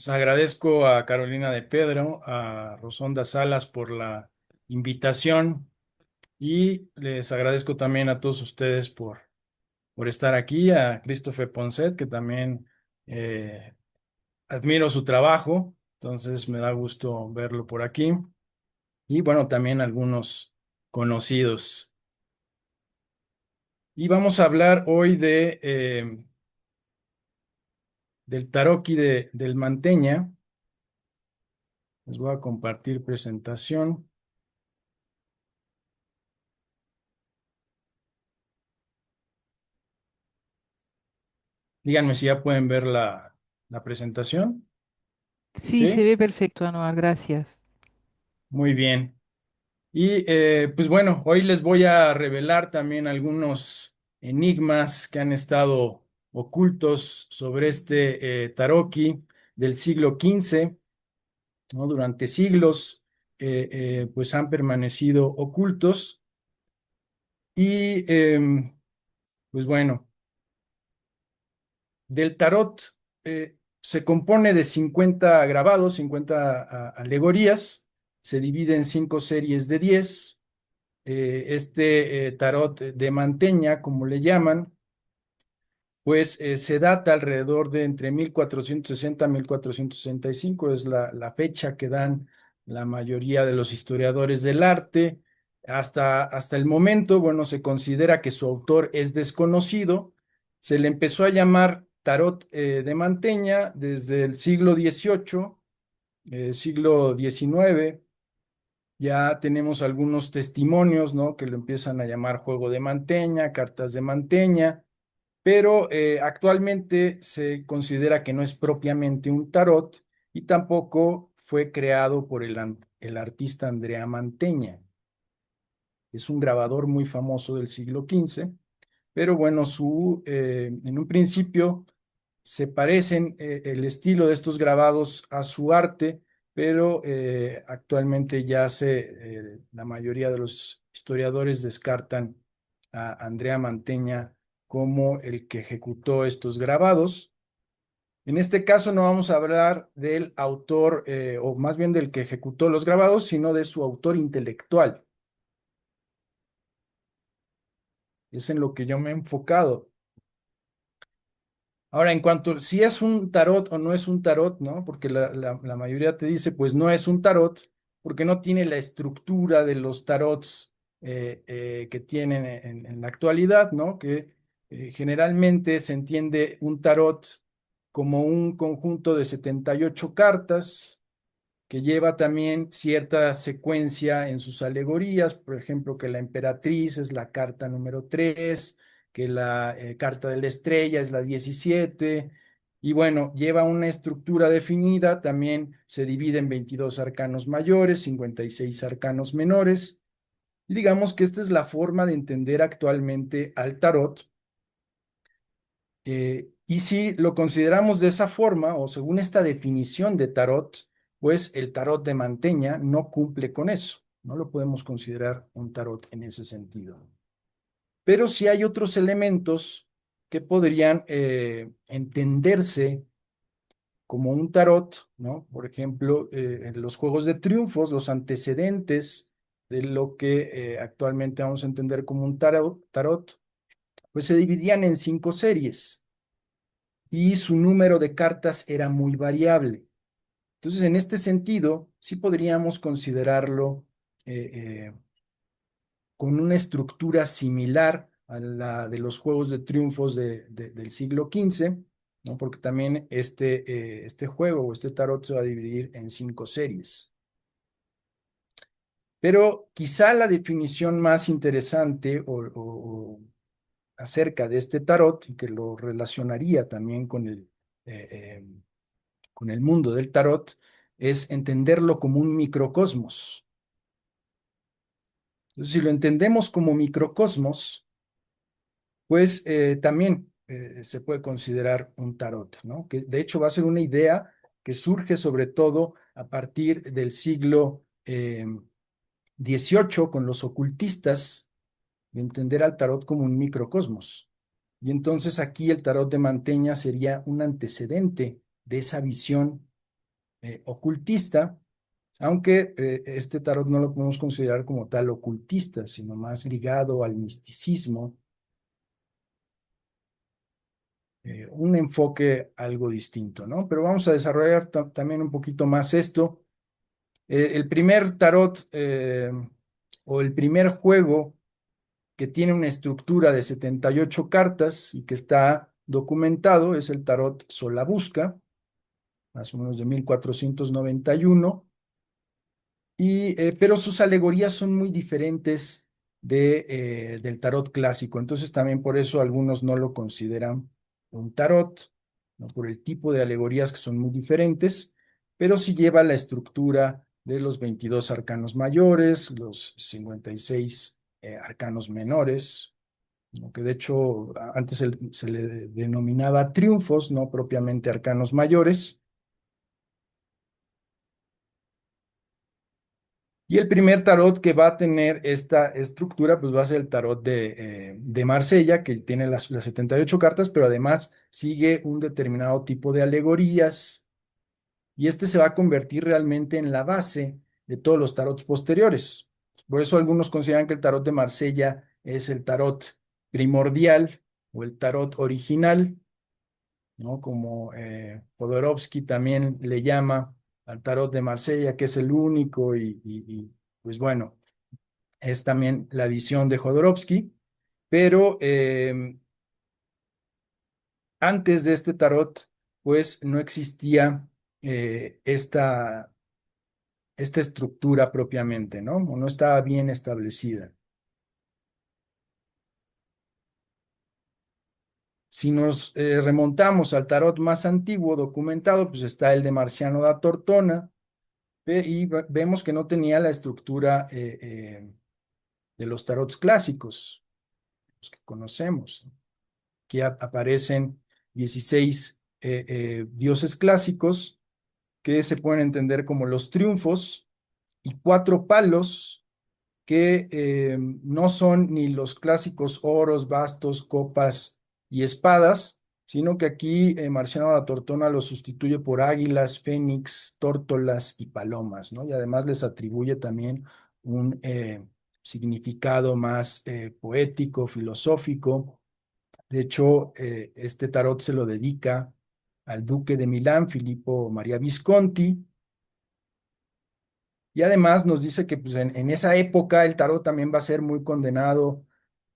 Pues agradezco a Carolina de Pedro, a Rosonda Salas por la invitación y les agradezco también a todos ustedes por estar aquí, a Christopher Ponset, que también eh, admiro su trabajo, entonces me da gusto verlo por aquí y bueno, también algunos conocidos. Y vamos a hablar hoy del Taroki del Manteña. Les voy a compartir presentación. Díganme si ya pueden ver la presentación. Sí, se ¿Sí? ve perfecto, Anuar, gracias. Muy bien. Y pues bueno, hoy les voy a revelar también algunos enigmas que han estado ocultos sobre este Taroki del siglo XV, ¿no? Durante siglos, pues han permanecido ocultos. Y pues bueno, del tarot se compone de 50 grabados, 50 alegorías, se divide en 5 series de 10. Este tarot de Manteña, como le llaman, pues se data alrededor de entre 1460 y 1465, es la fecha que dan la mayoría de los historiadores del arte. Hasta el momento, bueno, se considera que su autor es desconocido. Se le empezó a llamar tarot de Manteña desde el siglo XVIII, siglo XIX. Ya tenemos algunos testimonios, ¿no? Que lo empiezan a llamar juego de Manteña, cartas de Manteña, pero actualmente se considera que no es propiamente un tarot y tampoco fue creado por el artista Andrea Manteña. Es un grabador muy famoso del siglo XV, pero bueno, en un principio se parecen el estilo de estos grabados a su arte, pero actualmente la mayoría de los historiadores descartan a Andrea Manteña como el que ejecutó estos grabados. En este caso no vamos a hablar del autor, o más bien del que ejecutó los grabados, sino de su autor intelectual. Es en lo que yo me he enfocado. Ahora, en cuanto a si es un tarot o no es un tarot, ¿no? Porque la mayoría te dice, pues no es un tarot, porque no tiene la estructura de los tarots que tienen en la actualidad, ¿no? Que generalmente se entiende un tarot como un conjunto de 78 cartas que lleva también cierta secuencia en sus alegorías, por ejemplo, que la emperatriz es la carta número 3, que la carta de la estrella es la 17, y bueno, lleva una estructura definida, también se divide en 22 arcanos mayores, 56 arcanos menores, y digamos que esta es la forma de entender actualmente al tarot. Y si lo consideramos de esa forma, o según esta definición de tarot, pues el tarot de Manteña no cumple con eso. No lo podemos considerar un tarot en ese sentido. Pero sí hay otros elementos que podrían entenderse como un tarot, ¿no? Por ejemplo, en los juegos de triunfos, los antecedentes de lo que actualmente vamos a entender como un tarot, pues se dividían en 5 series y su número de cartas era muy variable. Entonces, en este sentido, sí podríamos considerarlo eh, eh, con una estructura similar a la de los juegos de triunfos del siglo XV, ¿no? Porque también este juego o este tarot se va a dividir en 5 series. Pero quizá la definición más interesante o acerca de este tarot, y que lo relacionaría también eh, eh, con el mundo del tarot, es entenderlo como un microcosmos. Entonces, si lo entendemos como microcosmos, pues también se puede considerar un tarot, ¿no? Que de hecho va a ser una idea que surge sobre todo a partir del siglo XVIII con los ocultistas, de entender al tarot como un microcosmos. Y entonces aquí el tarot de Manteña sería un antecedente de esa visión ocultista, aunque este tarot no lo podemos considerar como tal ocultista, sino más ligado al misticismo, un enfoque algo distinto, ¿no? Pero vamos a desarrollar también un poquito más esto. El primer tarot o el primer juego que tiene una estructura de 78 cartas y que está documentado es el tarot Solabusca, más o menos de 1491. Pero sus alegorías son muy diferentes del tarot clásico. Entonces también por eso algunos no lo consideran un tarot, ¿no? Por el tipo de alegorías que son muy diferentes, pero sí lleva la estructura de los 22 arcanos mayores, los 56 arcanos menores, ¿no? Que de hecho antes se le denominaba triunfos, no propiamente arcanos mayores. Y el primer tarot que va a tener esta estructura, pues va a ser el tarot de Marsella, que tiene las 78 cartas, pero además sigue un determinado tipo de alegorías. Y este se va a convertir realmente en la base de todos los tarots posteriores. Por eso algunos consideran que el tarot de Marsella es el tarot primordial o el tarot original, ¿no? Como Jodorowsky también le llama al tarot de Marsella, que es el único pues bueno, es también la visión de Jodorowsky, pero antes de este tarot, pues no existía esta estructura propiamente, ¿no? O no estaba bien establecida. Si nos remontamos al tarot más antiguo documentado, pues está el de Marciano da Tortona, y vemos que no tenía la estructura de los tarots clásicos, los que conocemos, ¿no? Que aparecen 16 dioses clásicos que se pueden entender como los triunfos y cuatro palos que no son ni los clásicos oros, bastos, copas y espadas, sino que aquí Marciano da Tortona los sustituye por águilas, fénix, tórtolas y palomas, ¿no? Y además les atribuye también un significado más poético, filosófico. De hecho, este tarot se lo dedica al duque de Milán, Filippo María Visconti, y además nos dice que pues, en esa época el tarot también va a ser muy condenado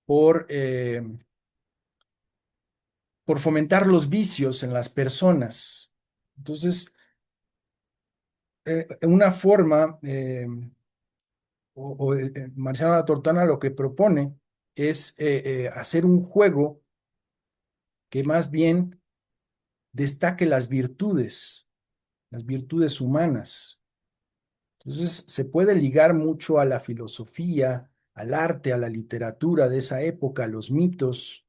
por, eh, por fomentar los vicios en las personas. Entonces, una forma, Marciano La Tortana lo que propone es hacer un juego que más bien destaque las virtudes humanas. Entonces, se puede ligar mucho a la filosofía, al arte, a la literatura de esa época, a los mitos,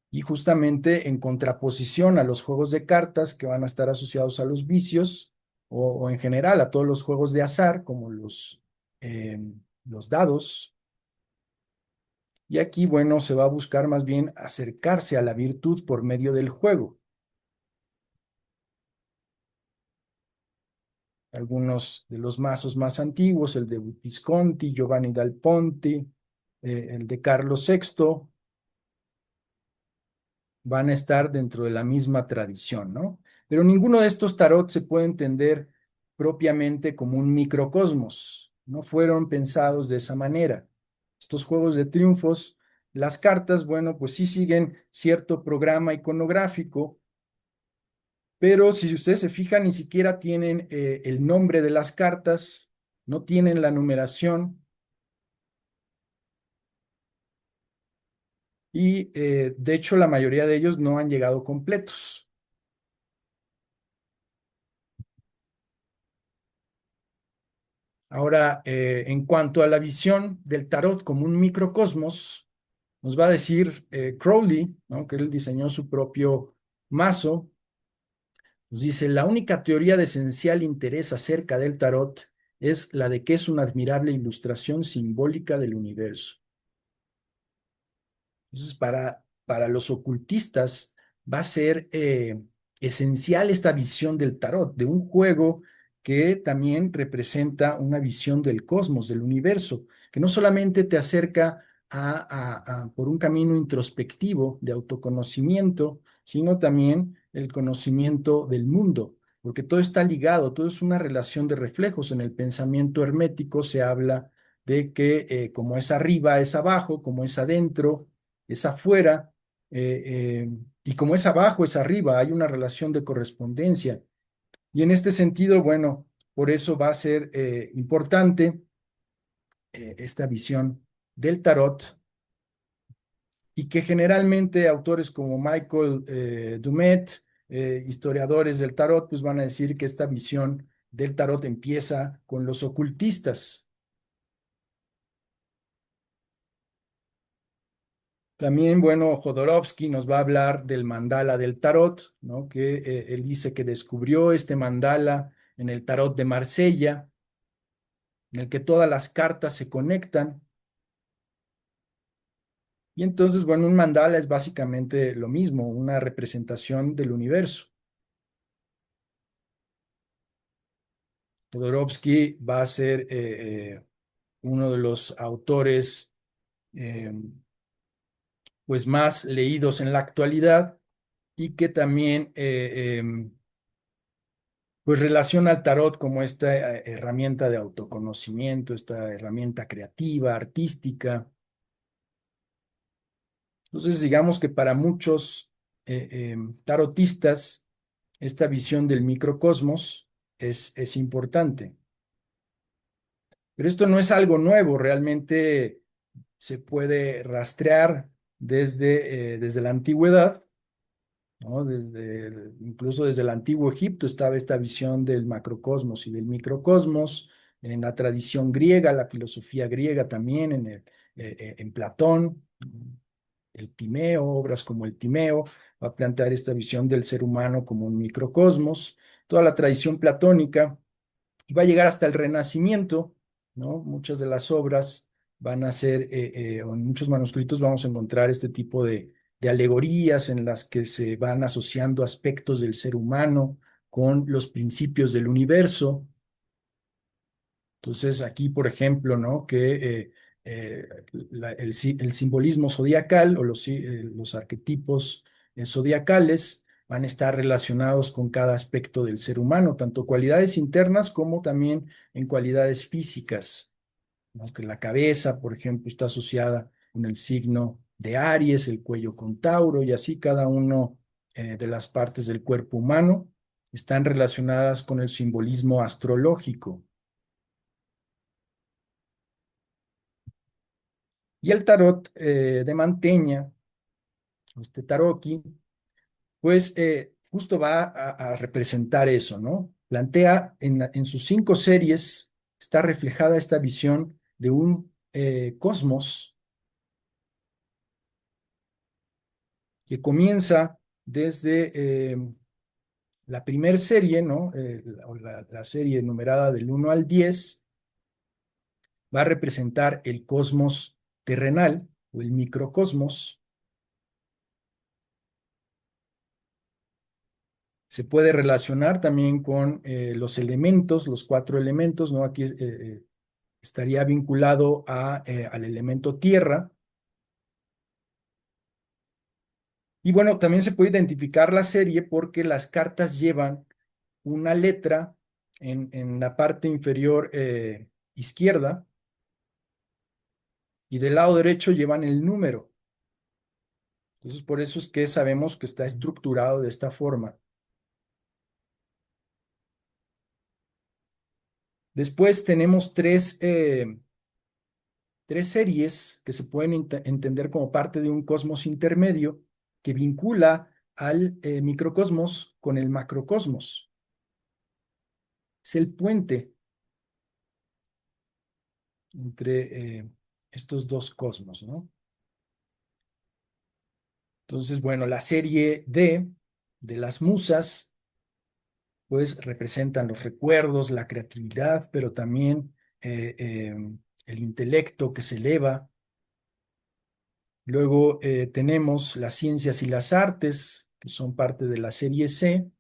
y justamente en contraposición a los juegos de cartas que van a estar asociados a los vicios o en general a todos los juegos de azar, como los dados. Y aquí, bueno, se va a buscar más bien acercarse a la virtud por medio del juego. Algunos de los mazos más antiguos, el de Visconti, Giovanni dal Ponte, el de Carlos VI, van a estar dentro de la misma tradición, ¿no? Pero ninguno de estos tarot se puede entender propiamente como un microcosmos. No fueron pensados de esa manera. Estos juegos de triunfos, las cartas, bueno, pues sí siguen cierto programa iconográfico, pero si ustedes se fijan, ni siquiera tienen el nombre de las cartas, no tienen la numeración y de hecho la mayoría de ellos no han llegado completos. Ahora, en cuanto a la visión del tarot como un microcosmos, nos va a decir Crowley, ¿no? Que él diseñó su propio mazo. Nos dice, la única teoría de esencial interés acerca del tarot es la de que es una admirable ilustración simbólica del universo. Entonces, para los ocultistas va a ser esencial esta visión del tarot, de un juego que también representa una visión del cosmos, del universo, que no solamente te acerca por un camino introspectivo de autoconocimiento, sino también el conocimiento del mundo, porque todo está ligado, todo es una relación de reflejos. En el pensamiento hermético se habla de que como es arriba, es abajo, como es adentro, es afuera. Y como es abajo, es arriba, hay una relación de correspondencia. Y en este sentido, bueno, por eso va a ser importante esta visión del tarot y que generalmente autores como Michael Dumet, historiadores del tarot, pues van a decir que esta visión del tarot empieza con los ocultistas. También, bueno, Jodorowsky nos va a hablar del mandala del tarot, ¿no? Que él dice que descubrió este mandala en el tarot de Marsella, en el que todas las cartas se conectan. Y entonces, bueno, un mandala es básicamente lo mismo, una representación del universo. Jodorowsky va a ser uno de los autores eh, pues más leídos en la actualidad y que también pues relaciona al tarot como esta herramienta de autoconocimiento, esta herramienta creativa, artística. Entonces, digamos que para muchos tarotistas, esta visión del microcosmos es importante. Pero esto no es algo nuevo, realmente se puede rastrear desde la antigüedad, ¿no? Incluso desde el antiguo Egipto estaba esta visión del macrocosmos y del microcosmos, en la tradición griega, la filosofía griega también, en Platón, el Timeo, obras como el Timeo, va a plantear esta visión del ser humano como un microcosmos, toda la tradición platónica, y va a llegar hasta el Renacimiento, ¿no? Muchas de las obras van a ser, o en muchos manuscritos vamos a encontrar este tipo de alegorías en las que se van asociando aspectos del ser humano con los principios del universo. Entonces, aquí, por ejemplo, ¿no? Que el simbolismo zodiacal o los arquetipos zodiacales van a estar relacionados con cada aspecto del ser humano, tanto cualidades internas como también en cualidades físicas, ¿no? Que la cabeza, por ejemplo, está asociada con el signo de Aries, el cuello con Tauro, y así cada uno de las partes del cuerpo humano están relacionadas con el simbolismo astrológico. Y el tarot de Manteña, este taroqui, pues justo va a representar eso, ¿no? Plantea en sus 5 series, está reflejada esta visión de un cosmos que comienza desde la primera serie, ¿no? La serie numerada del 1 al 10 va a representar el cosmos terrenal o el microcosmos. Se puede relacionar también con los elementos, los 4 elementos, ¿no? Aquí estaría vinculado al elemento tierra. Y bueno, también se puede identificar la serie porque las cartas llevan una letra en la parte inferior izquierda y del lado derecho llevan el número. Entonces, por eso es que sabemos que está estructurado de esta forma. Después tenemos tres series que se pueden entender como parte de un cosmos intermedio que vincula al microcosmos con el macrocosmos. Es el puente entre estos dos cosmos, ¿no? Entonces, bueno, la serie D de las musas, pues representan los recuerdos, la creatividad, pero también el intelecto que se eleva. Luego tenemos las ciencias y las artes, que son parte de la serie C,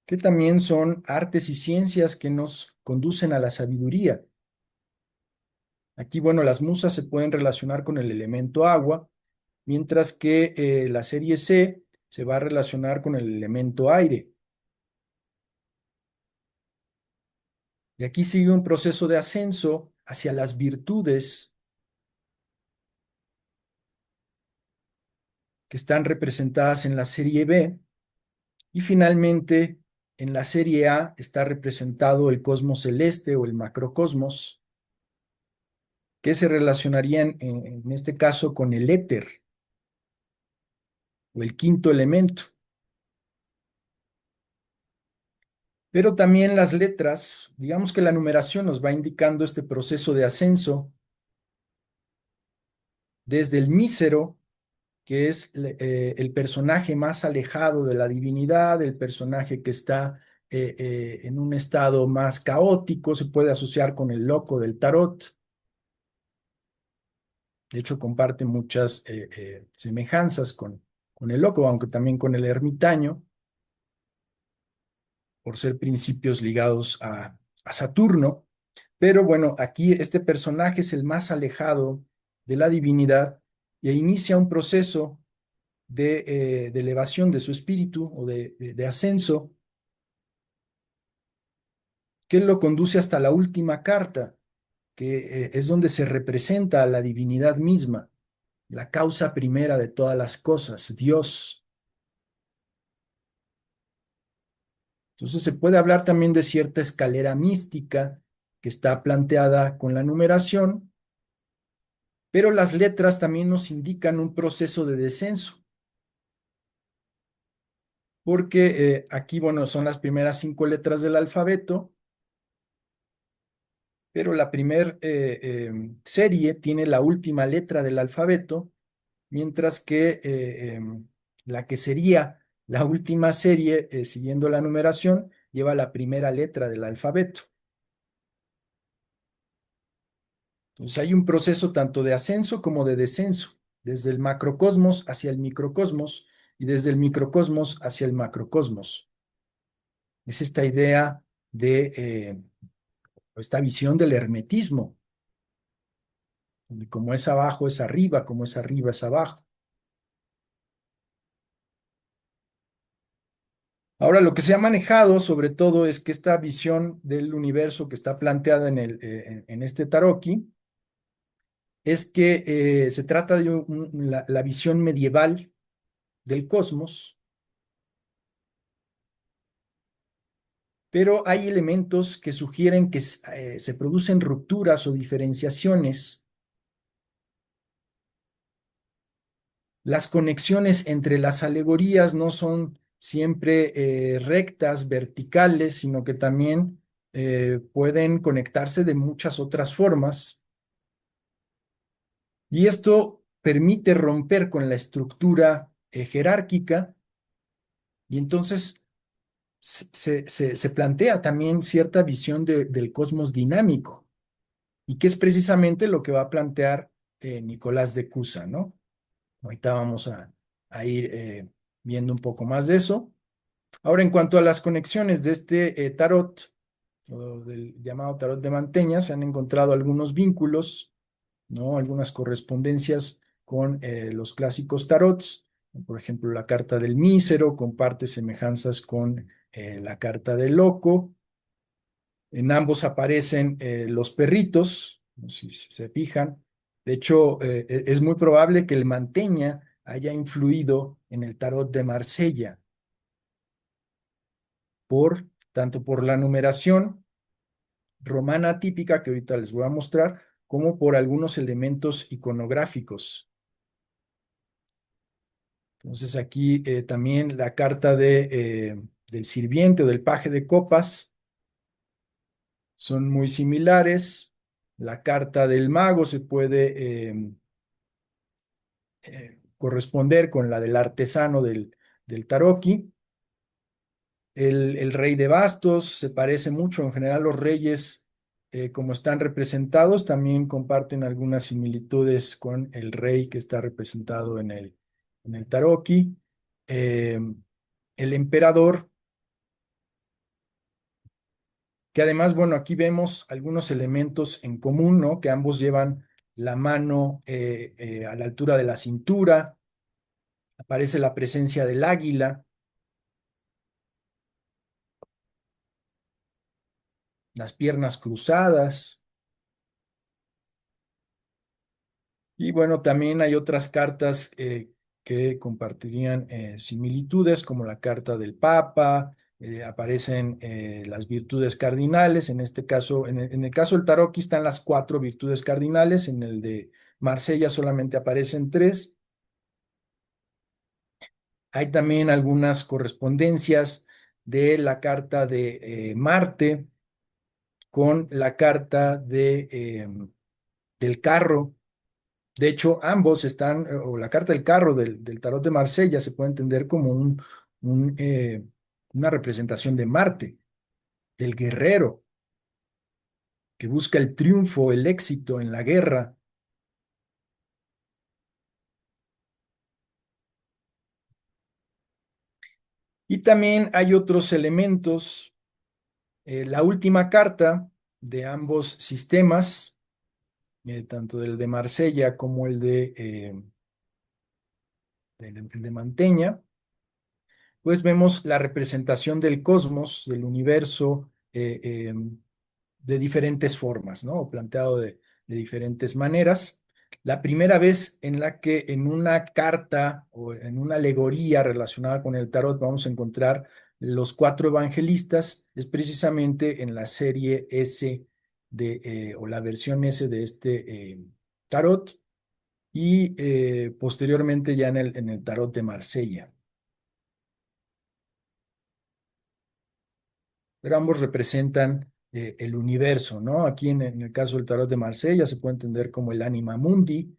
que también son artes y ciencias que nos conducen a la sabiduría. Aquí, bueno, las musas se pueden relacionar con el elemento agua, mientras que la serie C se va a relacionar con el elemento aire. Y aquí sigue un proceso de ascenso hacia las virtudes que están representadas en la serie B. Y finalmente, en la serie A está representado el cosmos celeste o el macrocosmos, que se relacionarían en este caso con el éter o el quinto elemento. Pero también las letras, digamos que la numeración nos va indicando este proceso de ascenso desde el mísero, que es el personaje más alejado de la divinidad, el personaje que está en un estado más caótico, se puede asociar con el loco del tarot. De hecho, comparte muchas semejanzas con el loco, aunque también con el ermitaño, por ser principios ligados a Saturno. Pero bueno, aquí este personaje es el más alejado de la divinidad e inicia un proceso de elevación de su espíritu o de ascenso que lo conduce hasta la última carta, que es donde se representa a la divinidad misma, la causa primera de todas las cosas, Dios. Entonces se puede hablar también de cierta escalera mística que está planteada con la numeración, pero las letras también nos indican un proceso de descenso, porque aquí, bueno, son las primeras 5 letras del alfabeto, pero la primer serie tiene la última letra del alfabeto, mientras que la que sería la última serie, siguiendo la numeración, lleva la primera letra del alfabeto. Entonces hay un proceso tanto de ascenso como de descenso, desde el macrocosmos hacia el microcosmos y desde el microcosmos hacia el macrocosmos. Es esta idea de esta visión del hermetismo, donde como es abajo es arriba, como es arriba es abajo. Ahora, lo que se ha manejado sobre todo es que esta visión del universo que está planteada en este Taroki es que se trata de la visión medieval del cosmos, pero hay elementos que sugieren que se producen rupturas o diferenciaciones. Las conexiones entre las alegorías no son siempre rectas, verticales, sino que también pueden conectarse de muchas otras formas. Y esto permite romper con la estructura jerárquica y entonces se plantea también cierta visión del cosmos dinámico, y que es precisamente lo que va a plantear Nicolás de Cusa, ¿no? Ahorita vamos a ir viendo un poco más de eso. Ahora, en cuanto a las conexiones de este tarot, o del llamado tarot de Manteña, se han encontrado algunos vínculos, ¿no? Algunas correspondencias con los clásicos tarots. Por ejemplo, la carta del mísero comparte semejanzas con la carta del loco. En ambos aparecen los perritos, no sé si se fijan. De hecho, es muy probable que el Manteña haya influido en el tarot de Marsella, tanto por la numeración romana típica que ahorita les voy a mostrar, como por algunos elementos iconográficos. Entonces aquí también la carta del sirviente o del paje de copas son muy similares. La carta del mago se puede corresponder con la del artesano del taroqui. El rey de bastos se parece mucho. En general, los reyes, como están representados, también comparten algunas similitudes con el rey que está representado en el taroqui. eh, el emperador, que además, bueno, aquí vemos algunos elementos en común, ¿no? Que ambos llevan la mano a la altura de la cintura, aparece la presencia del águila, las piernas cruzadas. Y bueno, también hay otras cartas que compartirían similitudes, como la carta del Papa, aparecen las virtudes cardinales, en este caso, en el caso del tarot aquí están las cuatro virtudes cardinales, en el de Marsella solamente aparecen tres. Hay también algunas correspondencias de la carta de Marte con la carta del carro. De hecho, ambos están, o la carta del carro del tarot de Marsella se puede entender como un, eh, una representación de Marte, del guerrero, que busca el triunfo, el éxito en la guerra. Y también hay otros elementos. La última carta de ambos sistemas, tanto el de Marsella como el de Manteña, pues vemos la representación del cosmos, del universo, de diferentes formas, ¿no? O planteado de diferentes maneras. La primera vez en la que en una carta o en una alegoría relacionada con el tarot vamos a encontrar los cuatro evangelistas es precisamente en la serie S o la versión S de este tarot y posteriormente ya en el tarot de Marsella. Pero ambos representan el universo, ¿no? Aquí en el caso del tarot de Marsella se puede entender como el anima mundi.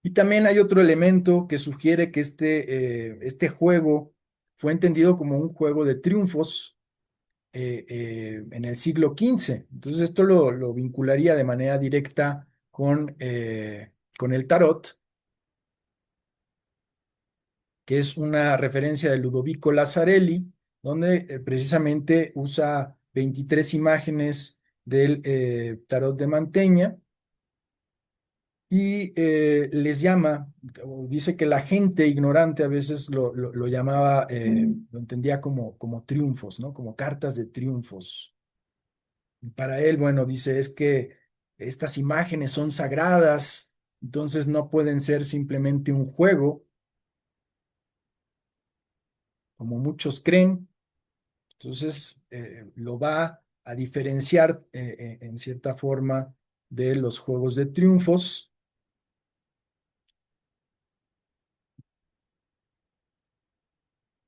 Y también hay otro elemento que sugiere que este juego fue entendido como un juego de triunfos en el siglo XV. Entonces esto lo vincularía de manera directa con el tarot, que es una referencia de Ludovico Lazzarelli, donde precisamente usa 23 imágenes del tarot de Manteña y les llama, o dice que la gente ignorante a veces lo llamaba, lo entendía como triunfos, ¿no? Como cartas de triunfos. Y para él, bueno, dice, es que estas imágenes son sagradas, entonces no pueden ser simplemente un juego, como muchos creen. Entonces, lo va a diferenciar en cierta forma de los juegos de triunfos.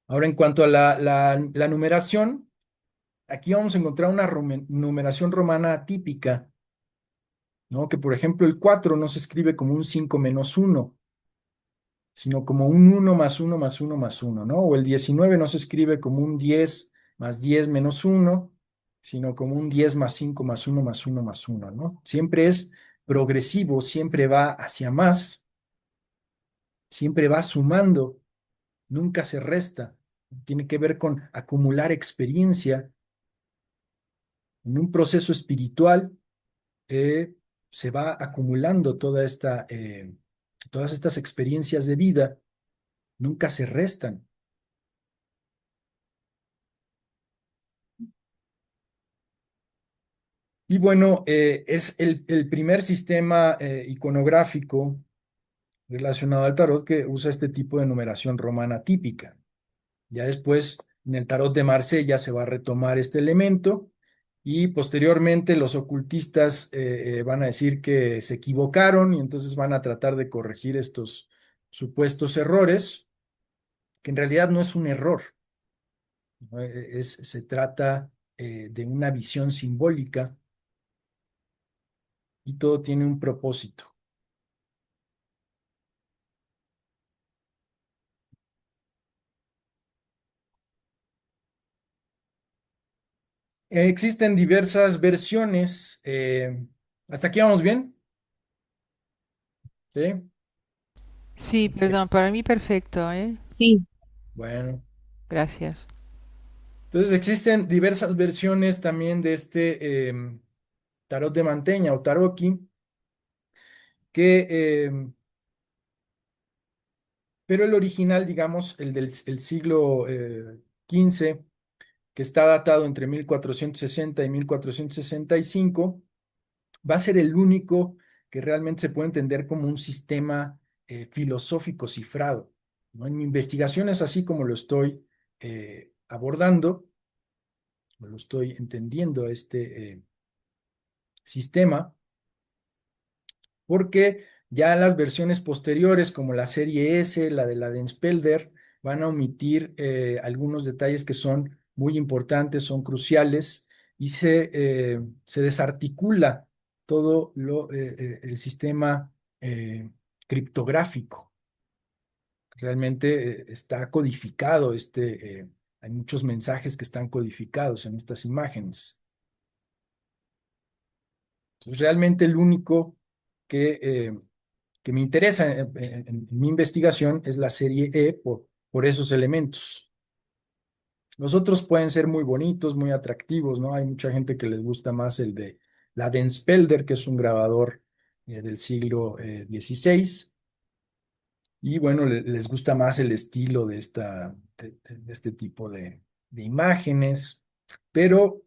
Ahora, en cuanto a la numeración, aquí vamos a encontrar una numeración romana atípica, ¿no? Que, por ejemplo, el 4 no se escribe como un 5 menos uno, sino como un uno más uno más uno más uno, ¿no? O el 19 no se escribe como un 10 más 10 menos uno, sino como un 10 más 5 más uno más uno más uno, ¿no? Siempre es progresivo, siempre va hacia más, siempre va sumando, nunca se resta. Tiene que ver con acumular experiencia en un proceso espiritual. Se va acumulando todas estas experiencias de vida, nunca se restan. Y bueno, es el primer sistema iconográfico relacionado al tarot que usa este tipo de numeración romana típica. Ya después, en el tarot de Marsella se va a retomar este elemento y posteriormente los ocultistas van a decir que se equivocaron y entonces van a tratar de corregir estos supuestos errores, que en realidad no es un error, ¿no? Se trata de una visión simbólica y todo tiene un propósito. Existen diversas versiones. ¿Hasta aquí vamos bien? ¿Sí? Sí, perdón, para mí perfecto, ¿eh? Sí, Bueno. Gracias. Entonces existen diversas versiones también de este tarot de manteña o taroki, que, pero el original, digamos, el del el siglo XV, que está datado entre 1460 y 1465, va a ser el único que realmente se puede entender como un sistema filosófico cifrado, ¿no? En mi investigación es así como lo estoy abordando, lo estoy entendiendo este sistema, porque ya las versiones posteriores, como la serie S, la de la Denspelder, van a omitir algunos detalles que son muy importantes, son cruciales, y se desarticula todo el sistema criptográfico. Realmente está codificado hay muchos mensajes que están codificados en estas imágenes. Entonces, realmente el único que que me interesa en mi investigación es la serie E por esos elementos. Los otros pueden ser muy bonitos, muy atractivos, ¿no? Hay mucha gente que les gusta más el de la Denspelder, que es un grabador del siglo XVI, y bueno, les gusta más el estilo de este tipo de imágenes, pero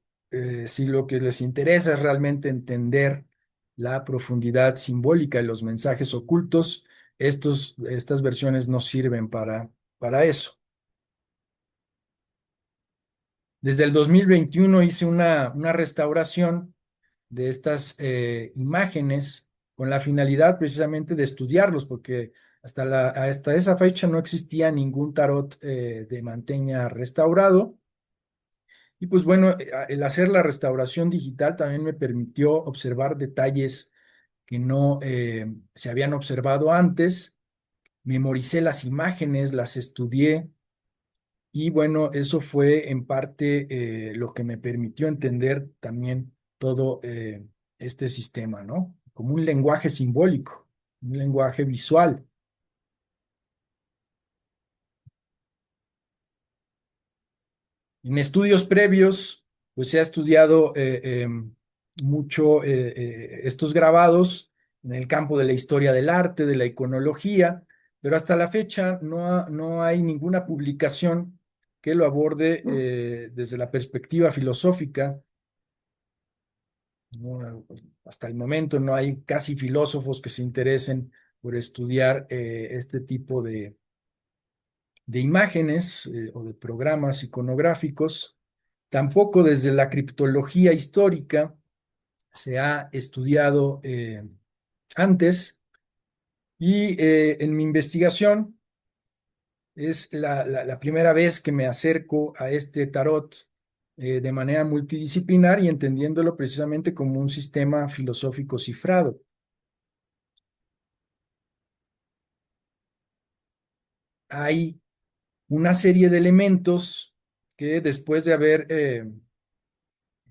si lo que les interesa es realmente entender la profundidad simbólica y los mensajes ocultos, estas versiones no sirven para eso. Desde el 2021 hice una restauración de estas imágenes con la finalidad precisamente de estudiarlos, porque hasta esa fecha no existía ningún tarot de Manteña restaurado. Y pues bueno, el hacer la restauración digital también me permitió observar detalles que no se habían observado antes. Memoricé las imágenes, las estudié y bueno, eso fue en parte lo que me permitió entender también todo este sistema, ¿no? Como un lenguaje simbólico, un lenguaje visual. En estudios previos, pues se ha estudiado mucho estos grabados en el campo de la historia del arte, de la iconología, pero hasta la fecha no hay ninguna publicación que lo aborde desde la perspectiva filosófica, ¿no? Hasta el momento no hay casi filósofos que se interesen por estudiar este tipo de imágenes o de programas iconográficos. Tampoco desde la criptología histórica se ha estudiado antes, y en mi investigación es la primera vez que me acerco a este tarot de manera multidisciplinar y entendiéndolo precisamente como un sistema filosófico cifrado. Hay una serie de elementos que después de haber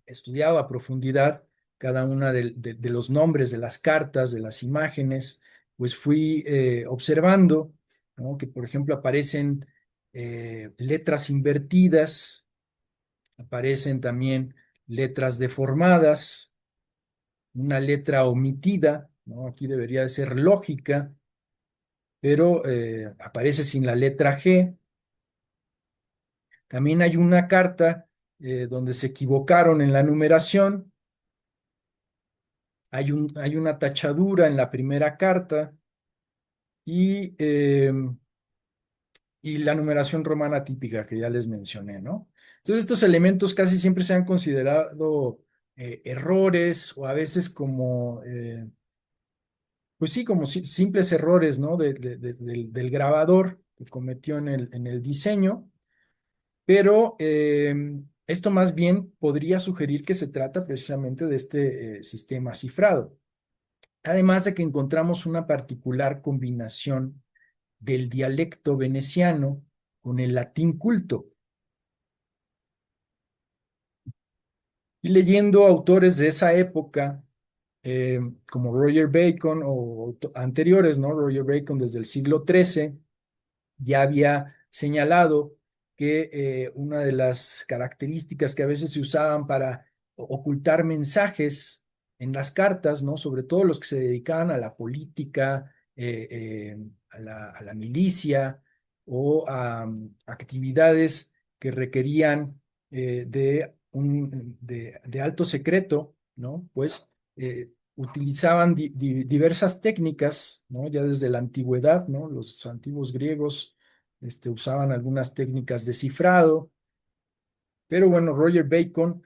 estudiado a profundidad cada una de los nombres de las cartas, de las imágenes, pues fui observando, ¿no? Que por ejemplo aparecen letras invertidas, aparecen también letras deformadas, una letra omitida, ¿no? Aquí debería de ser lógica, pero aparece sin la letra G. También hay una carta donde se equivocaron en la numeración. Hay una tachadura en la primera carta y, y la numeración romana típica que ya les mencioné, ¿no? Entonces, estos elementos casi siempre se han considerado errores o a veces como, pues sí, como simples errores, ¿no? Del grabador que cometió en el diseño, pero esto más bien podría sugerir que se trata precisamente de este sistema cifrado. Además de que encontramos una particular combinación del dialecto veneciano con el latín culto. Y leyendo autores de esa época, como Roger Bacon o anteriores, ¿no? Roger Bacon desde el siglo XIII ya había señalado que una de las características que a veces se usaban para ocultar mensajes en las cartas, ¿no? Sobre todo los que se dedicaban a la política, a la milicia o a actividades que requerían de alto secreto, ¿no? Pues utilizaban diversas técnicas, ¿no? Ya desde la antigüedad, ¿no? Los antiguos griegos usaban algunas técnicas de cifrado, pero bueno, Roger Bacon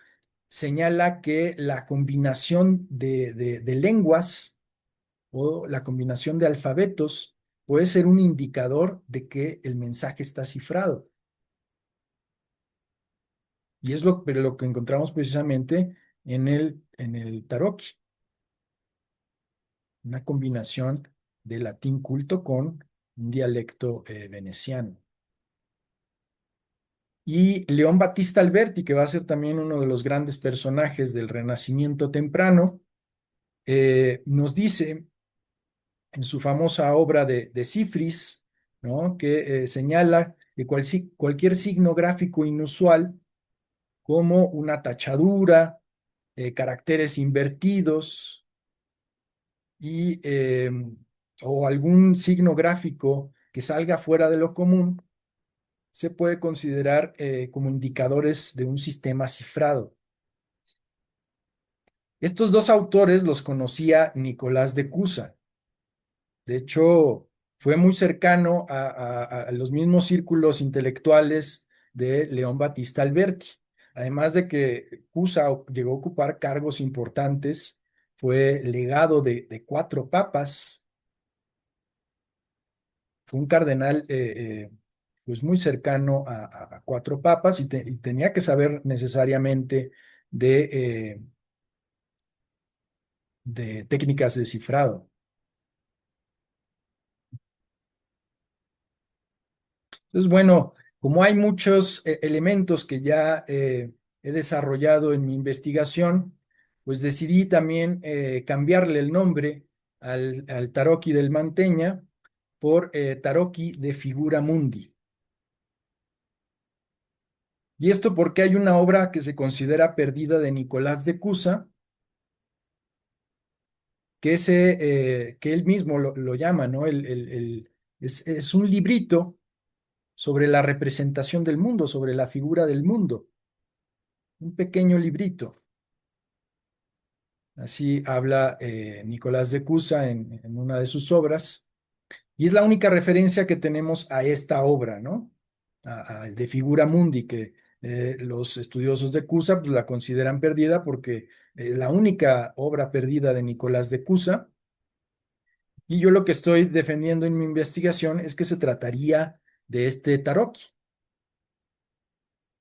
señala que la combinación de lenguas o la combinación de alfabetos puede ser un indicador de que el mensaje está cifrado. Y es lo que encontramos precisamente en el tarot, una combinación de latín culto con un dialecto veneciano. Y León Battista Alberti, que va a ser también uno de los grandes personajes del Renacimiento temprano, nos dice en su famosa obra de Cifris, ¿no? Que señala que cualquier signo gráfico inusual, como una tachadura, caracteres invertidos o algún signo gráfico que salga fuera de lo común, se puede considerar como indicadores de un sistema cifrado. Estos dos autores los conocía Nicolás de Cusa. De hecho, fue muy cercano a los mismos círculos intelectuales de León Battista Alberti. Además de que Cusa llegó a ocupar cargos importantes, fue legado de cuatro papas, fue un cardenal pues muy cercano a cuatro papas y tenía que saber necesariamente de, eh, de técnicas de cifrado. Entonces, bueno, como hay muchos elementos que ya he desarrollado en mi investigación, pues decidí también cambiarle el nombre al Taroqui del Manteña por Taroqui de Figura Mundi. Y esto porque hay una obra que se considera perdida de Nicolás de Cusa, que él mismo lo llama, ¿no? Es un librito sobre la representación del mundo, sobre la figura del mundo, un pequeño librito. Así habla Nicolás de Cusa en una de sus obras. Y es la única referencia que tenemos a esta obra, ¿no? De Figura Mundi, que los estudiosos de Cusa pues, la consideran perdida porque la única obra perdida de Nicolás de Cusa. Y yo lo que estoy defendiendo en mi investigación es que se trataría de este tarot.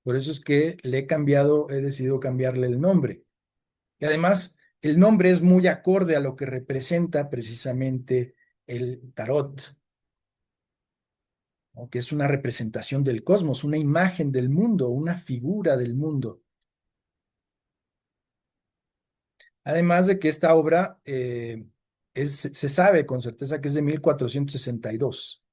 Por eso es que he decidido cambiarle el nombre. Y además, el nombre es muy acorde a lo que representa precisamente el tarot, ¿no? Que es una representación del cosmos, una imagen del mundo, una figura del mundo. Además de que esta obra se sabe con certeza que es de 1462,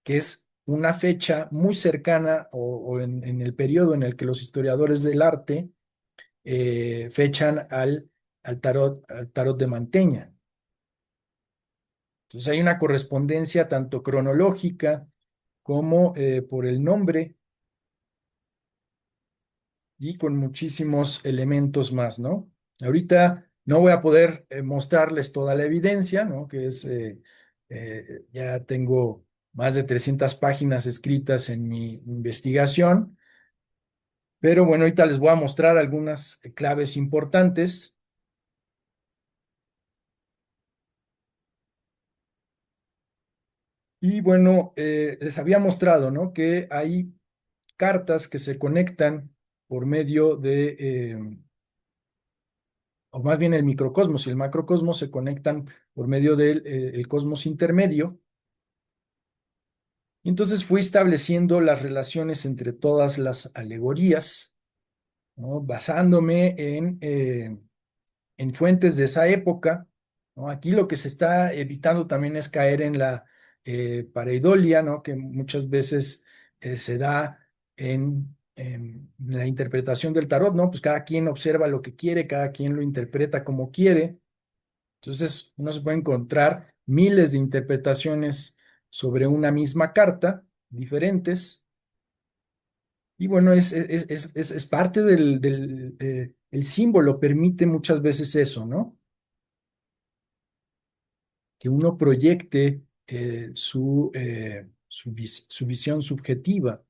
que es una fecha muy cercana o en el periodo en el que los historiadores del arte fechan al tarot de Manteña. Entonces hay una correspondencia tanto cronológica como por el nombre y con muchísimos elementos más, ¿no? Ahorita no voy a poder mostrarles toda la evidencia, ¿no? Ya tengo más de 300 páginas escritas en mi investigación, pero bueno, ahorita les voy a mostrar algunas claves importantes. Y bueno, les había mostrado, ¿no? Que hay cartas que se conectan por medio o más bien el microcosmos y el macrocosmos se conectan por medio del el cosmos intermedio. Y entonces fui estableciendo las relaciones entre todas las alegorías, ¿no? Basándome en fuentes de esa época, ¿no? Aquí lo que se está evitando también es caer en la pareidolia, ¿no? Que muchas veces se da en la interpretación del tarot, ¿no? Pues cada quien observa lo que quiere, cada quien lo interpreta como quiere. Entonces, uno se puede encontrar miles de interpretaciones sobre una misma carta, diferentes. Y bueno, es parte el símbolo, permite muchas veces eso, ¿no? Que uno proyecte su visión subjetiva.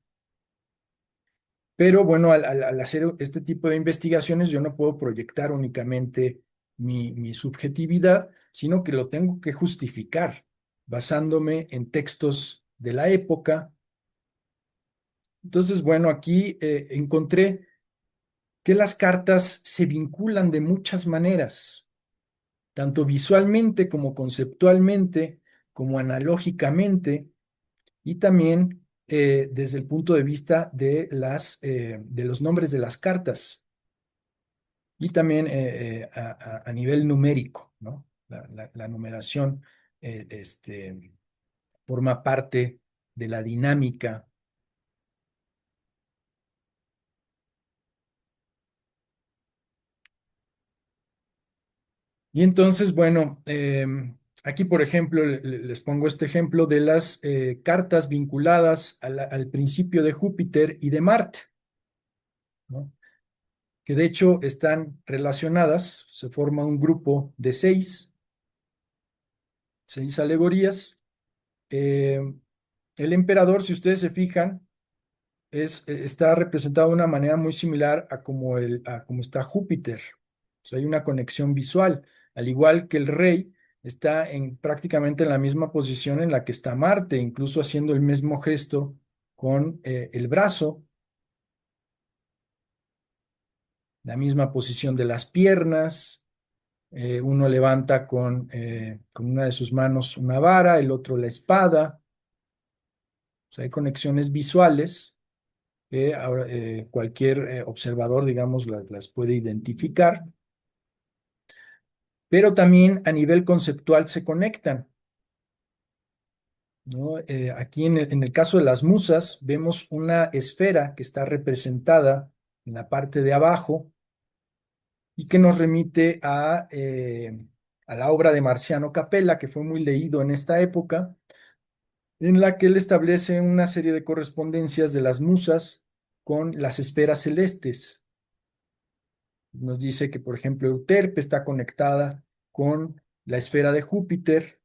Pero bueno, al hacer este tipo de investigaciones, yo no puedo proyectar únicamente mi subjetividad, sino que lo tengo que justificar basándome en textos de la época. Entonces, bueno, aquí encontré que las cartas se vinculan de muchas maneras, tanto visualmente como conceptualmente, como analógicamente y también desde el punto de vista de los nombres de las cartas y también a nivel numérico, ¿no? La numeración forma parte de la dinámica. Y entonces, bueno, aquí, por ejemplo, les pongo este ejemplo de las cartas vinculadas al principio de Júpiter y de Marte, ¿no? Que de hecho están relacionadas, se forma un grupo de seis alegorías. Eh, el emperador, si ustedes se fijan, está representado de una manera muy similar a como está Júpiter. O sea, hay una conexión visual, al igual que el rey está prácticamente en la misma posición en la que está Marte, incluso haciendo el mismo gesto con el brazo, la misma posición de las piernas. Uno levanta con una de sus manos una vara, el otro la espada. O sea, hay conexiones visuales que ahora, cualquier observador, digamos, las puede identificar, pero también a nivel conceptual se conectan, ¿no? Aquí en el caso de las musas, vemos una esfera que está representada en la parte de abajo y que nos remite a la obra de Marciano Capella, que fue muy leído en esta época, en la que él establece una serie de correspondencias de las musas con las esferas celestes. Nos dice que, por ejemplo, Euterpe está conectada con la esfera de Júpiter,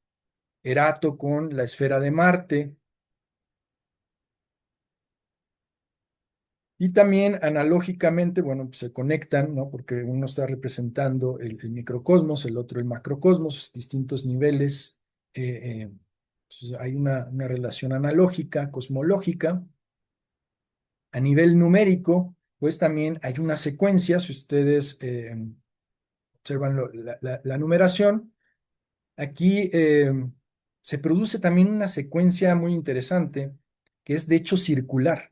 Erato con la esfera de Marte, y también analógicamente, bueno, pues se conectan, ¿no? Porque uno está representando el microcosmos, el otro el macrocosmos, distintos niveles. Entonces hay una relación analógica, cosmológica. A nivel numérico, pues también hay una secuencia, si ustedes observan la numeración, aquí se produce también una secuencia muy interesante, que es de hecho circular.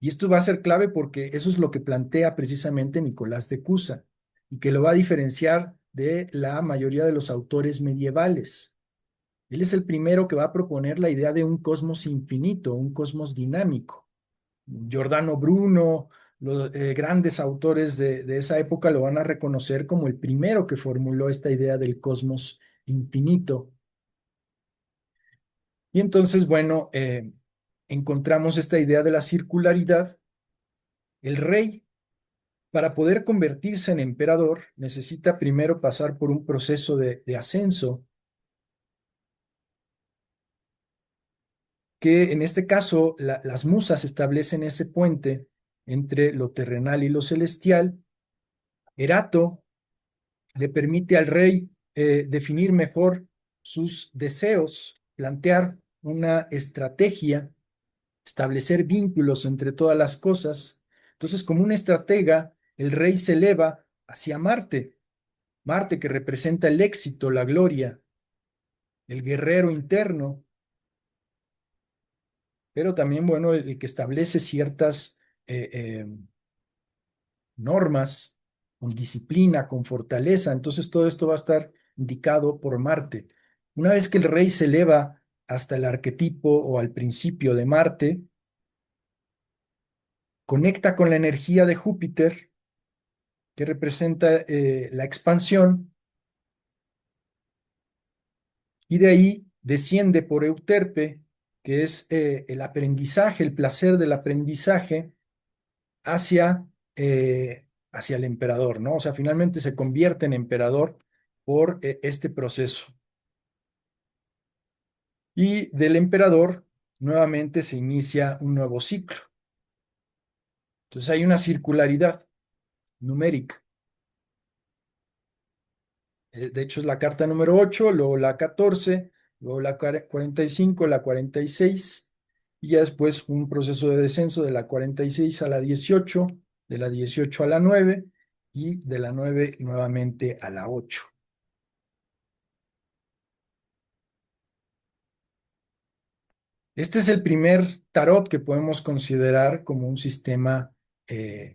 Y esto va a ser clave porque eso es lo que plantea precisamente Nicolás de Cusa y que lo va a diferenciar de la mayoría de los autores medievales. Él es el primero que va a proponer la idea de un cosmos infinito, un cosmos dinámico. Giordano Bruno, los grandes autores de esa época lo van a reconocer como el primero que formuló esta idea del cosmos infinito. Y entonces, bueno, encontramos esta idea de la circularidad. El rey, para poder convertirse en emperador, necesita primero pasar por un proceso de ascenso, que en este caso las musas establecen ese puente entre lo terrenal y lo celestial. Erato le permite al rey definir mejor sus deseos, plantear una estrategia, establecer vínculos entre todas las cosas. Entonces, como un estratega, el rey se eleva hacia Marte, Marte que representa el éxito, la gloria, el guerrero interno, pero también, bueno, el que establece ciertas normas, con disciplina, con fortaleza. Entonces todo esto va a estar indicado por Marte. Una vez que el rey se eleva hasta el arquetipo o al principio de Marte, conecta con la energía de Júpiter, que representa la expansión, y de ahí desciende por Euterpe, que es el aprendizaje, el placer del aprendizaje, hacia el emperador, ¿no? O sea, finalmente se convierte en emperador por este proceso. Y del emperador nuevamente se inicia un nuevo ciclo. Entonces hay una circularidad numérica. De hecho, es la carta número 8, luego la 14, luego la 45, la 46, y ya después un proceso de descenso de la 46 a la 18, de la 18 a la 9 y de la 9 nuevamente a la 8. Este es el primer tarot que podemos considerar como un sistema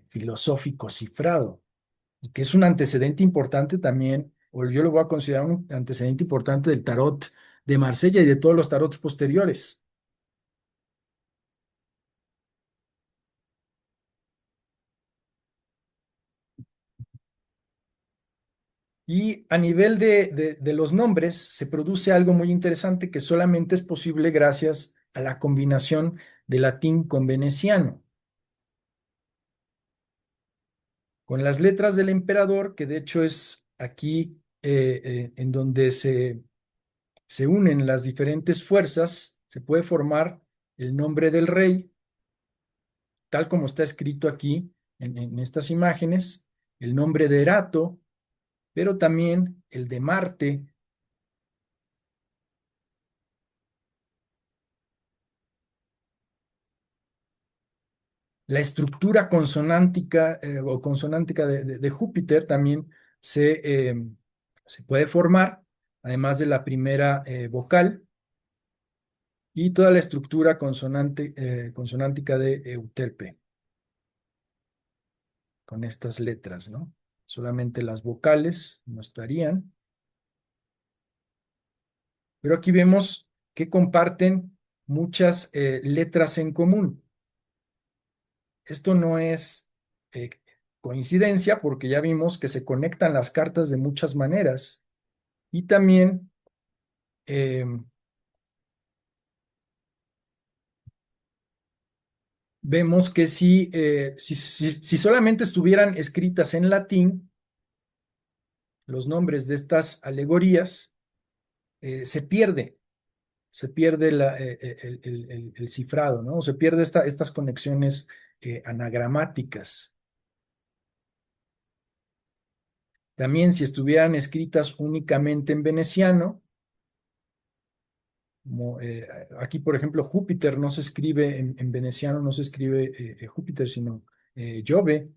filosófico cifrado, y que es un antecedente importante también, o yo lo voy a considerar un antecedente importante del tarot de Marsella y de todos los tarots posteriores. Y a nivel de los nombres, se produce algo muy interesante que solamente es posible gracias a la combinación de latín con veneciano. Con las letras del emperador, que de hecho es aquí en donde se unen las diferentes fuerzas, se puede formar el nombre del rey, tal como está escrito aquí en estas imágenes, el nombre de Erato, pero también el de Marte. La estructura consonántica o consonántica de Júpiter también se puede formar, además de la primera vocal, y toda la estructura consonántica de Euterpe, con estas letras, ¿no? Solamente las vocales no estarían, pero aquí vemos que comparten muchas letras en común. Esto no es eh, coincidencia, porque ya vimos que se conectan las cartas de muchas maneras, y también eh, vemos que si solamente estuvieran escritas en latín, los nombres de estas alegorías, se pierde el cifrado, ¿no? Se pierde estas conexiones anagramáticas. También si estuvieran escritas únicamente en veneciano, como aquí, por ejemplo, Júpiter no se escribe en veneciano, no se escribe Júpiter, sino Jove,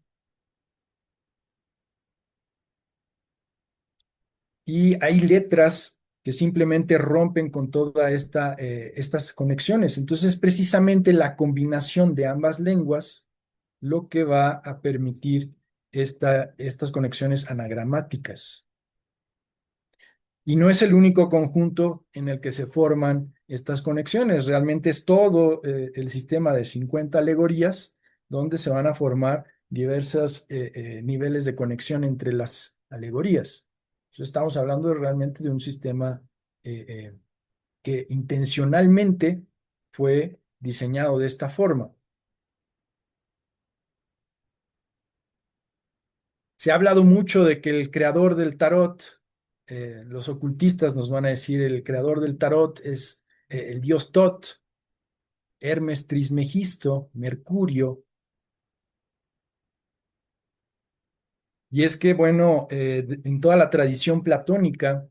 y hay letras que simplemente rompen con todas estas conexiones. Entonces, precisamente la combinación de ambas lenguas lo que va a permitir estas conexiones anagramáticas. Y no es el único conjunto en el que se forman estas conexiones, realmente es todo el sistema de 50 alegorías donde se van a formar diversos niveles de conexión entre las alegorías. Entonces, estamos hablando realmente de un sistema que intencionalmente fue diseñado de esta forma. Se ha hablado mucho de que el creador del tarot, los ocultistas nos van a decir, el creador del tarot es el dios Tot, Hermes Trismegisto, Mercurio. Y es que, bueno, en toda la tradición platónica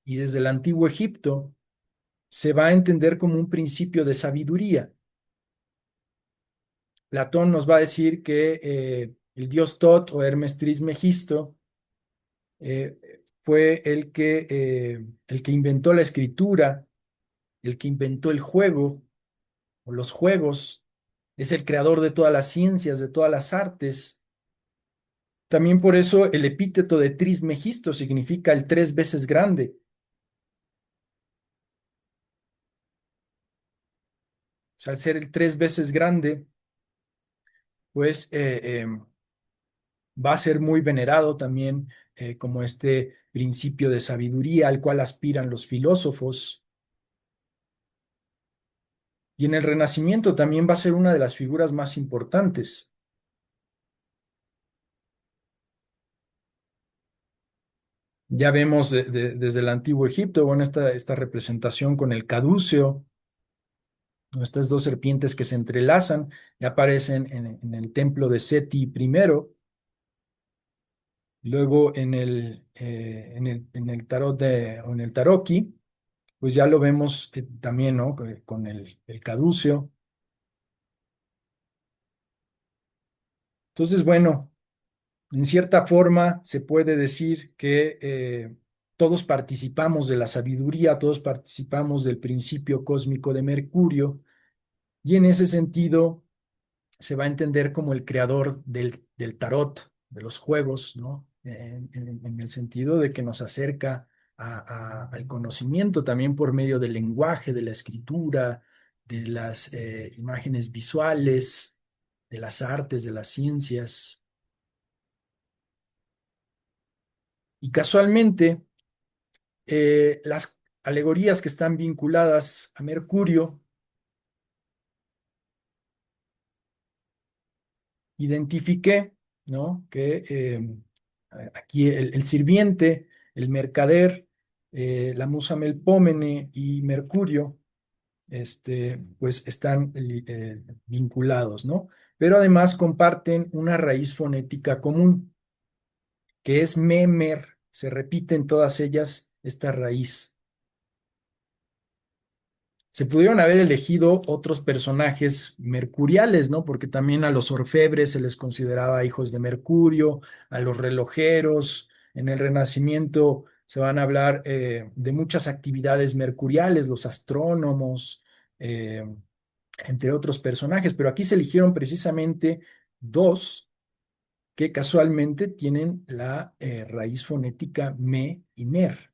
y desde el antiguo Egipto, se va a entender como un principio de sabiduría. Platón nos va a decir que el dios Tot o Hermes Trismegisto eh, fue el que inventó la escritura, el que inventó el juego o los juegos, es el creador de todas las ciencias, de todas las artes, También por eso el epíteto de Trismegisto significa el tres veces grande. O sea, al ser el tres veces grande, pues va a ser muy venerado también como este principio de sabiduría al cual aspiran los filósofos. Y en el Renacimiento también va a ser una de las figuras más importantes. Ya vemos desde el antiguo Egipto, bueno, esta representación con el caduceo, ¿no? Estas dos serpientes que se entrelazan y aparecen en el templo de Seti primero, luego en el tarot o en el taroqui, pues ya lo vemos también, ¿no? Con el caduceo. Entonces, bueno, en cierta forma se puede decir que todos participamos de la sabiduría, todos participamos del principio cósmico de Mercurio, y en ese sentido se va a entender como el creador del tarot, de los juegos, ¿no? En el sentido de que nos acerca al conocimiento también por medio del lenguaje, de la escritura, de las imágenes visuales, de las artes, de las ciencias. Y casualmente, las alegorías que están vinculadas a Mercurio, identifiqué, ¿no? Que aquí el sirviente, el mercader, la musa Melpómene y Mercurio, pues están vinculados, ¿no? Pero además comparten una raíz fonética común, que es memer. Se repite en todas ellas esta raíz. Se pudieron haber elegido otros personajes mercuriales, ¿no? Porque también a los orfebres se les consideraba hijos de Mercurio, a los relojeros. En el Renacimiento se van a hablar de muchas actividades mercuriales, los astrónomos, eh, entre otros personajes, pero aquí se eligieron precisamente dos que casualmente tienen la raíz fonética me y mer.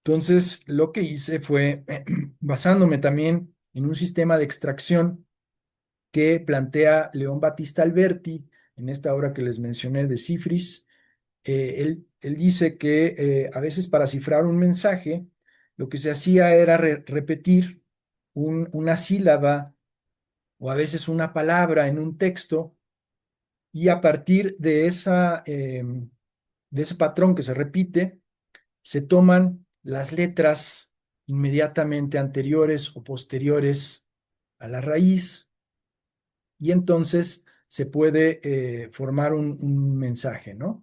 Entonces, lo que hice fue, basándome también en un sistema de extracción que plantea León Battista Alberti en esta obra que les mencioné de Cifris, él dice que a veces para cifrar un mensaje, lo que se hacía era repetir una sílaba o a veces una palabra en un texto y a partir de ese patrón que se repite, se toman las letras inmediatamente anteriores o posteriores a la raíz y entonces se puede formar un mensaje, ¿no?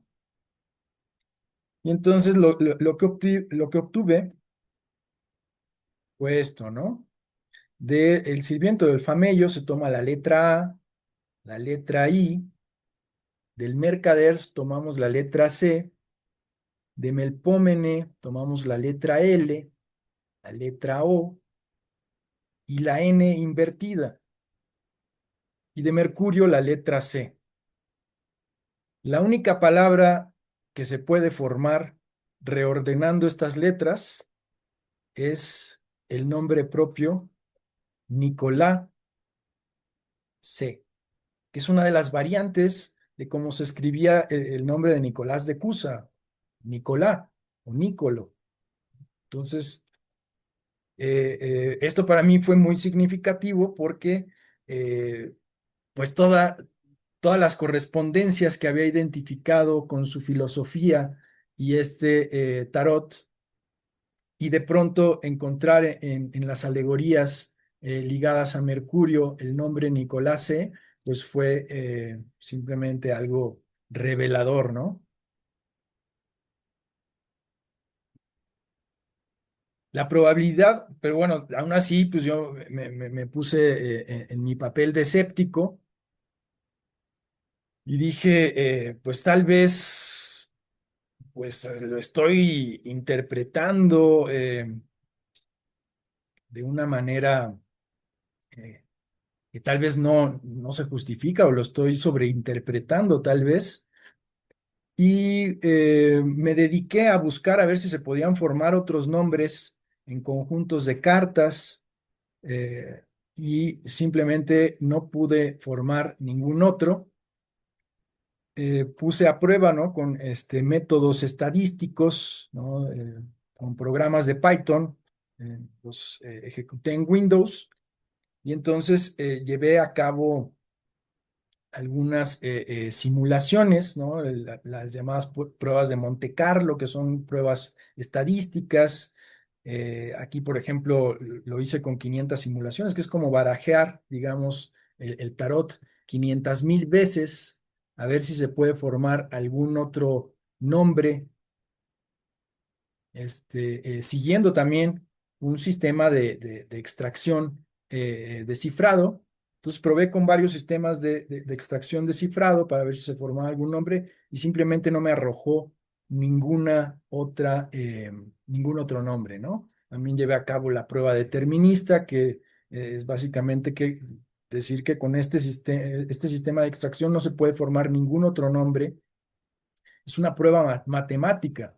Y entonces lo que obtuve fue esto, ¿no? Del sirviento del Famello se toma la letra A, la letra I, del mercader tomamos la letra C, de Melpómene tomamos la letra L, la letra O y la N invertida, y de Mercurio la letra C. La única palabra que se puede formar reordenando estas letras es el nombre propio Nicolás C, que es una de las variantes de cómo se escribía el nombre de Nicolás de Cusa, Nicolás o Nicolo. Entonces, esto para mí fue muy significativo porque eh, pues todas las correspondencias que había identificado con su filosofía y tarot, y de pronto encontrar en las alegorías ligadas a Mercurio el nombre Nicolás C, pues fue simplemente algo revelador, ¿no? La probabilidad, pero bueno, aún así, pues yo me puse en mi papel de escéptico y dije, pues tal vez, pues lo estoy interpretando de una manera que tal vez no se justifica o lo estoy sobreinterpretando tal vez. Y me dediqué a buscar a ver si se podían formar otros nombres en conjuntos de cartas eh, y simplemente no pude formar ningún otro. Puse a prueba, ¿no? Con métodos estadísticos, ¿no? Con programas de Python, los ejecuté en Windows y entonces llevé a cabo algunas simulaciones, ¿no? Las llamadas pruebas de Monte Carlo, que son pruebas estadísticas. Aquí, por ejemplo, lo hice con 500 simulaciones, que es como barajear, digamos, el tarot 500,000 veces, a ver si se puede formar algún otro nombre siguiendo también un sistema de extracción descifrado. Entonces probé con varios sistemas de extracción descifrado para ver si se formaba algún nombre y simplemente no me arrojó ningún otro nombre, ¿no? También llevé a cabo la prueba determinista, que es básicamente decir que con este sistema de extracción no se puede formar ningún otro nombre. Es una prueba matemática,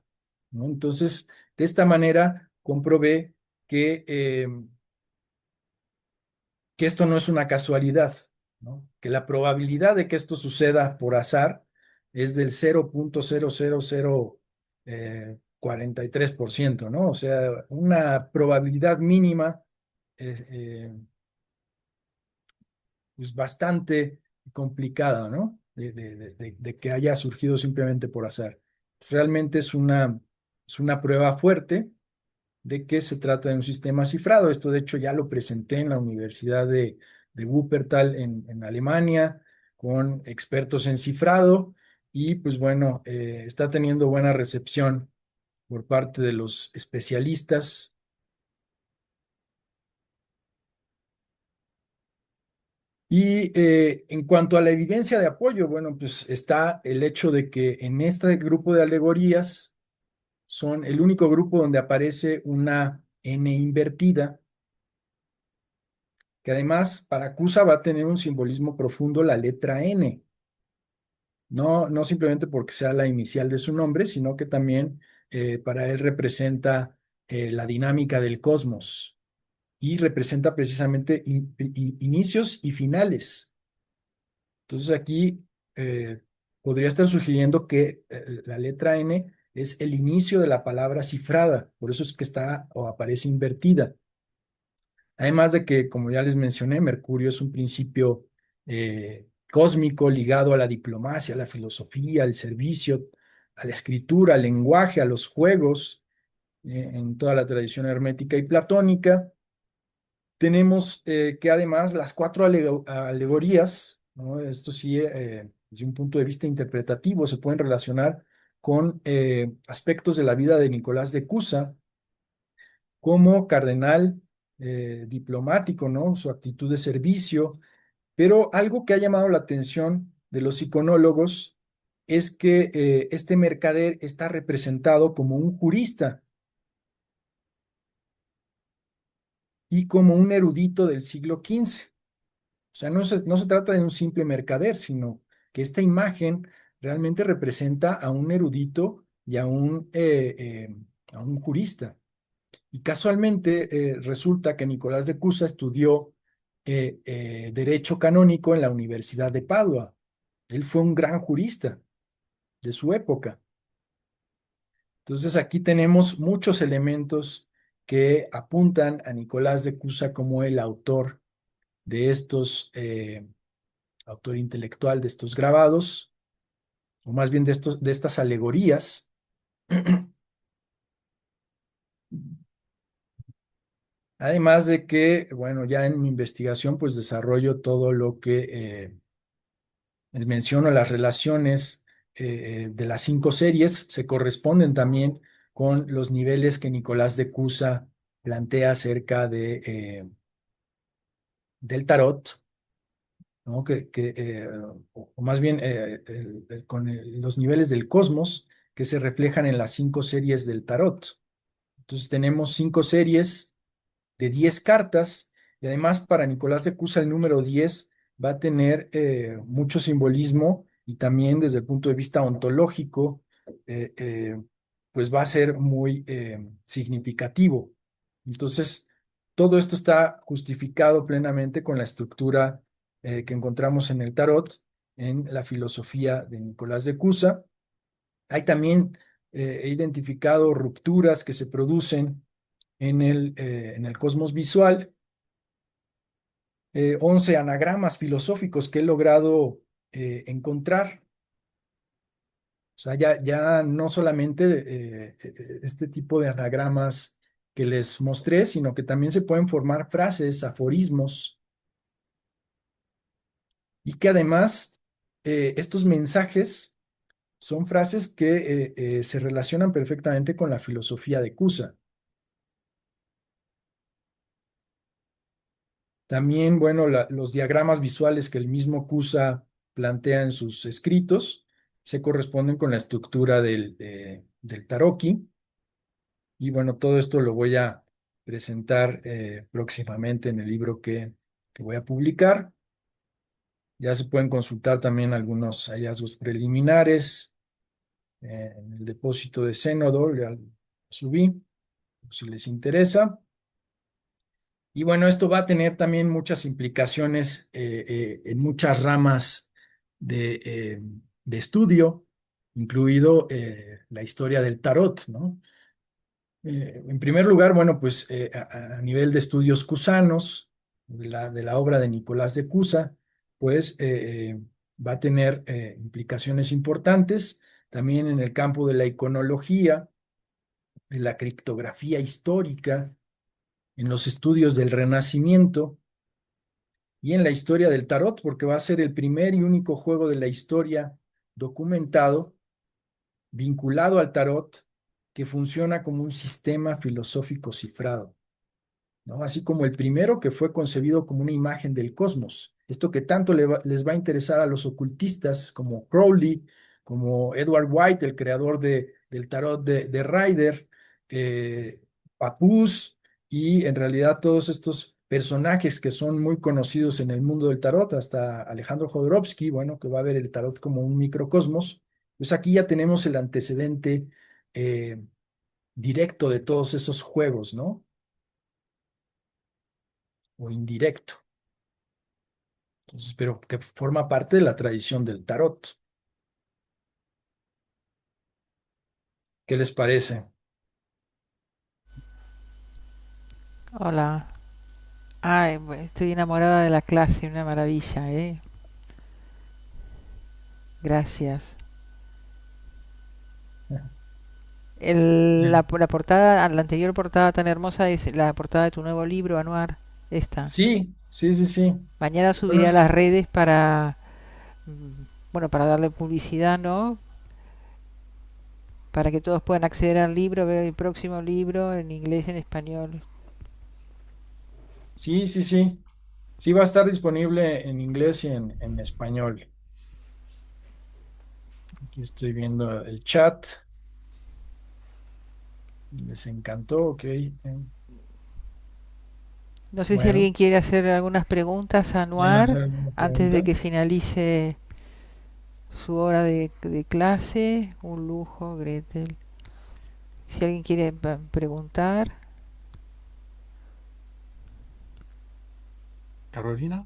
¿no? Entonces, de esta manera comprobé que esto no es una casualidad, ¿no? Que la probabilidad de que esto suceda por azar es del 0,00043%, ¿no? O sea, una probabilidad mínima eh, eh, pues bastante complicada, ¿no? De que haya surgido simplemente por azar. Realmente es una prueba fuerte de que se trata de un sistema cifrado. Esto, de hecho, ya lo presenté en la Universidad de Wuppertal en Alemania con expertos en cifrado y, pues bueno, está teniendo buena recepción por parte de los especialistas. Y en cuanto a la evidencia de apoyo, bueno, pues está el hecho de que en este grupo de alegorías son el único grupo donde aparece una N invertida, que además para Cusa va a tener un simbolismo profundo la letra N, no simplemente porque sea la inicial de su nombre, sino que también para él representa la dinámica del cosmos y representa precisamente inicios y finales. Entonces aquí podría estar sugiriendo que la letra N es el inicio de la palabra cifrada, por eso es que está o aparece invertida. Además de que, como ya les mencioné, Mercurio es un principio cósmico ligado a la diplomacia, a la filosofía, al servicio, a la escritura, al lenguaje, a los juegos, en toda la tradición hermética y platónica. Tenemos que además las cuatro alegorías, ¿no? Esto sí, desde un punto de vista interpretativo, se pueden relacionar con aspectos de la vida de Nicolás de Cusa como cardenal diplomático, ¿no? Su actitud de servicio, pero algo que ha llamado la atención de los iconólogos es que este mercader está representado como un jurista y como un erudito del siglo XV. O sea, no se trata de un simple mercader, sino que esta imagen realmente representa a un erudito y a un jurista. Y casualmente resulta que Nicolás de Cusa estudió Derecho Canónico en la Universidad de Padua. Él fue un gran jurista de su época. Entonces aquí tenemos muchos elementos que apuntan a Nicolás de Cusa como el autor de autor intelectual de estos grabados, o más bien de estas alegorías. Además de que, bueno, ya en mi investigación pues desarrollo todo lo que menciono, las relaciones de las 5 series se corresponden también con los niveles que Nicolás de Cusa plantea acerca del tarot, ¿no? O más bien con los niveles del cosmos que se reflejan en las 5 series del tarot. Entonces tenemos 5 series de 10 cartas. Y además para Nicolás de Cusa el número 10 va a tener mucho simbolismo y también desde el punto de vista ontológico, eh, eh, pues va a ser muy significativo. Entonces, todo esto está justificado plenamente con la estructura que encontramos en el tarot, en la filosofía de Nicolás de Cusa. Hay también, he identificado rupturas que se producen en el cosmos visual, 11 anagramas filosóficos que he logrado encontrar. O sea, ya no solamente este tipo de anagramas que les mostré, sino que también se pueden formar frases, aforismos, y que además estos mensajes son frases que se relacionan perfectamente con la filosofía de Cusa. También, bueno, los diagramas visuales que el mismo Cusa plantea en sus escritos se corresponden con la estructura del Taroki. Y bueno, todo esto lo voy a presentar próximamente en el libro que voy a publicar. Ya se pueden consultar también algunos hallazgos preliminares en el depósito de Cenodor, ya lo subí, si les interesa. Y bueno, esto va a tener también muchas implicaciones en muchas ramas de, eh, de estudio, incluido la historia del tarot, ¿no? En primer lugar, bueno, pues a nivel de estudios cusanos, de la obra de Nicolás de Cusa, pues va a tener implicaciones importantes también en el campo de la iconología, de la criptografía histórica, en los estudios del Renacimiento y en la historia del tarot, porque va a ser el primer y único juego de la historia documentado vinculado al tarot que funciona como un sistema filosófico cifrado, ¿no? Así como el primero que fue concebido como una imagen del cosmos. Esto que tanto les va a interesar a los ocultistas como Crowley, como Edward White, el creador del tarot de Rider, eh, Papus, y en realidad todos estos personajes que son muy conocidos en el mundo del tarot, hasta Alejandro Jodorowsky, bueno, que va a ver el tarot como un microcosmos. Pues aquí ya tenemos el antecedente eh, directo de todos esos juegos, ¿no? O indirecto. Entonces, pero que forma parte de la tradición del tarot. ¿Qué les parece? Hola. Ay, estoy enamorada de la clase, una maravilla, ¿eh? Gracias. Bien. La portada, la anterior portada tan hermosa es la portada de tu nuevo libro, Anuar. Esta. Sí, sí, sí, sí. Mañana Bueno, subiré a las redes para, mm, bueno, para darle publicidad, ¿no? Para que todos puedan acceder al libro, ver el próximo libro en inglés y en español. sí, sí, sí. Sí va a estar disponible en inglés y en español. Aquí estoy viendo el chat. Les encantó, ok. No sé si Bueno, alguien quiere hacer algunas preguntas a ¿quieren Anuar hacer alguna antes de pregunta? que finalice su hora de clase. Un lujo, Gretel. Si alguien quiere preguntar. Carolina.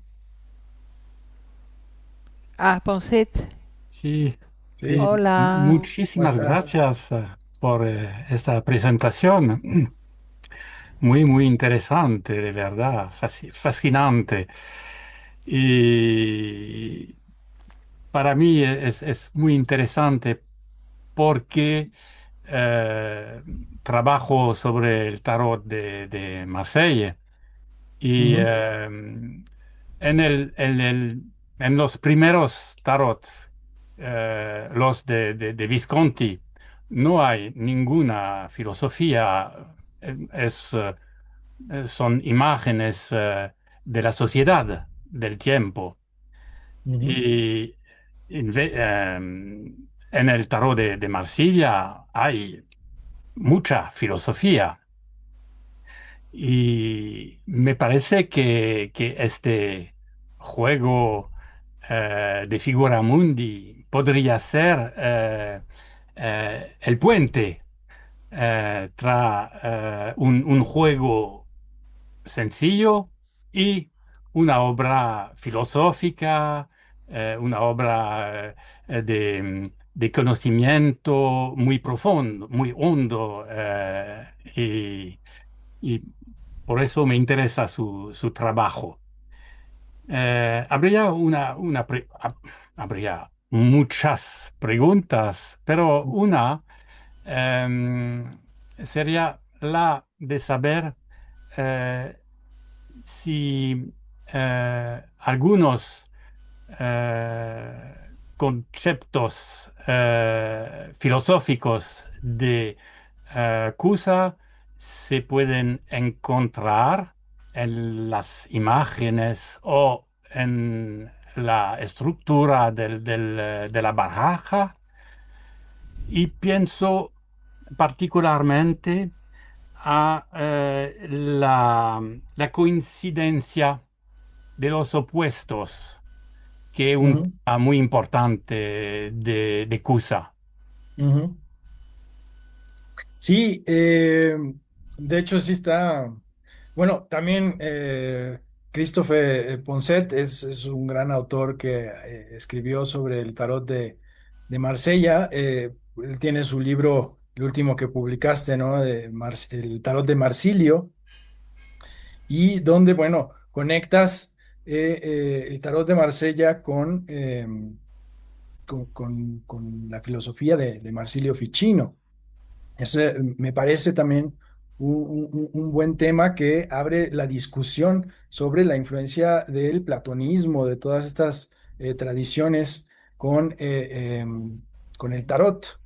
Ah, Ponset. Sí, Sí, sí, Hola. ¿cómo muchísimas estás? gracias por esta presentación. Muy, muy interesante, de verdad, fascinante. Y para mí es muy interesante porque eh, trabajo sobre el tarot de Marsella. Y Ujú, en los primeros tarots, los de Visconti, no hay ninguna filosofía, son imágenes de la sociedad, del tiempo. ujú, Y en el tarot de Marsella hay mucha filosofía. Y me parece que este juego de figura mundi podría ser el puente tra un juego sencillo y una obra filosófica, una obra de conocimiento muy profundo, muy hondo, y por eso me interesa su trabajo. Habría muchas preguntas, pero una em, sería la de saber eh, si algunos conceptos filosóficos de Cusa se pueden encontrar en las imágenes o en la estructura de la baraja, y pienso particularmente a la coincidencia de los opuestos, que es un Ujú, tema muy importante de Cusa. ujú. Sí, de hecho sí está. Bueno, también Christophe Ponset es un gran autor que escribió sobre el tarot de Marsella. Él tiene su libro, el último que publicaste, ¿no? El tarot de Marsilio, y donde, bueno, conectas el tarot de Marsella con la filosofía de Marsilio Ficino. Ese me parece también un buen tema que abre la discusión sobre la influencia del platonismo, de todas estas tradiciones con el tarot.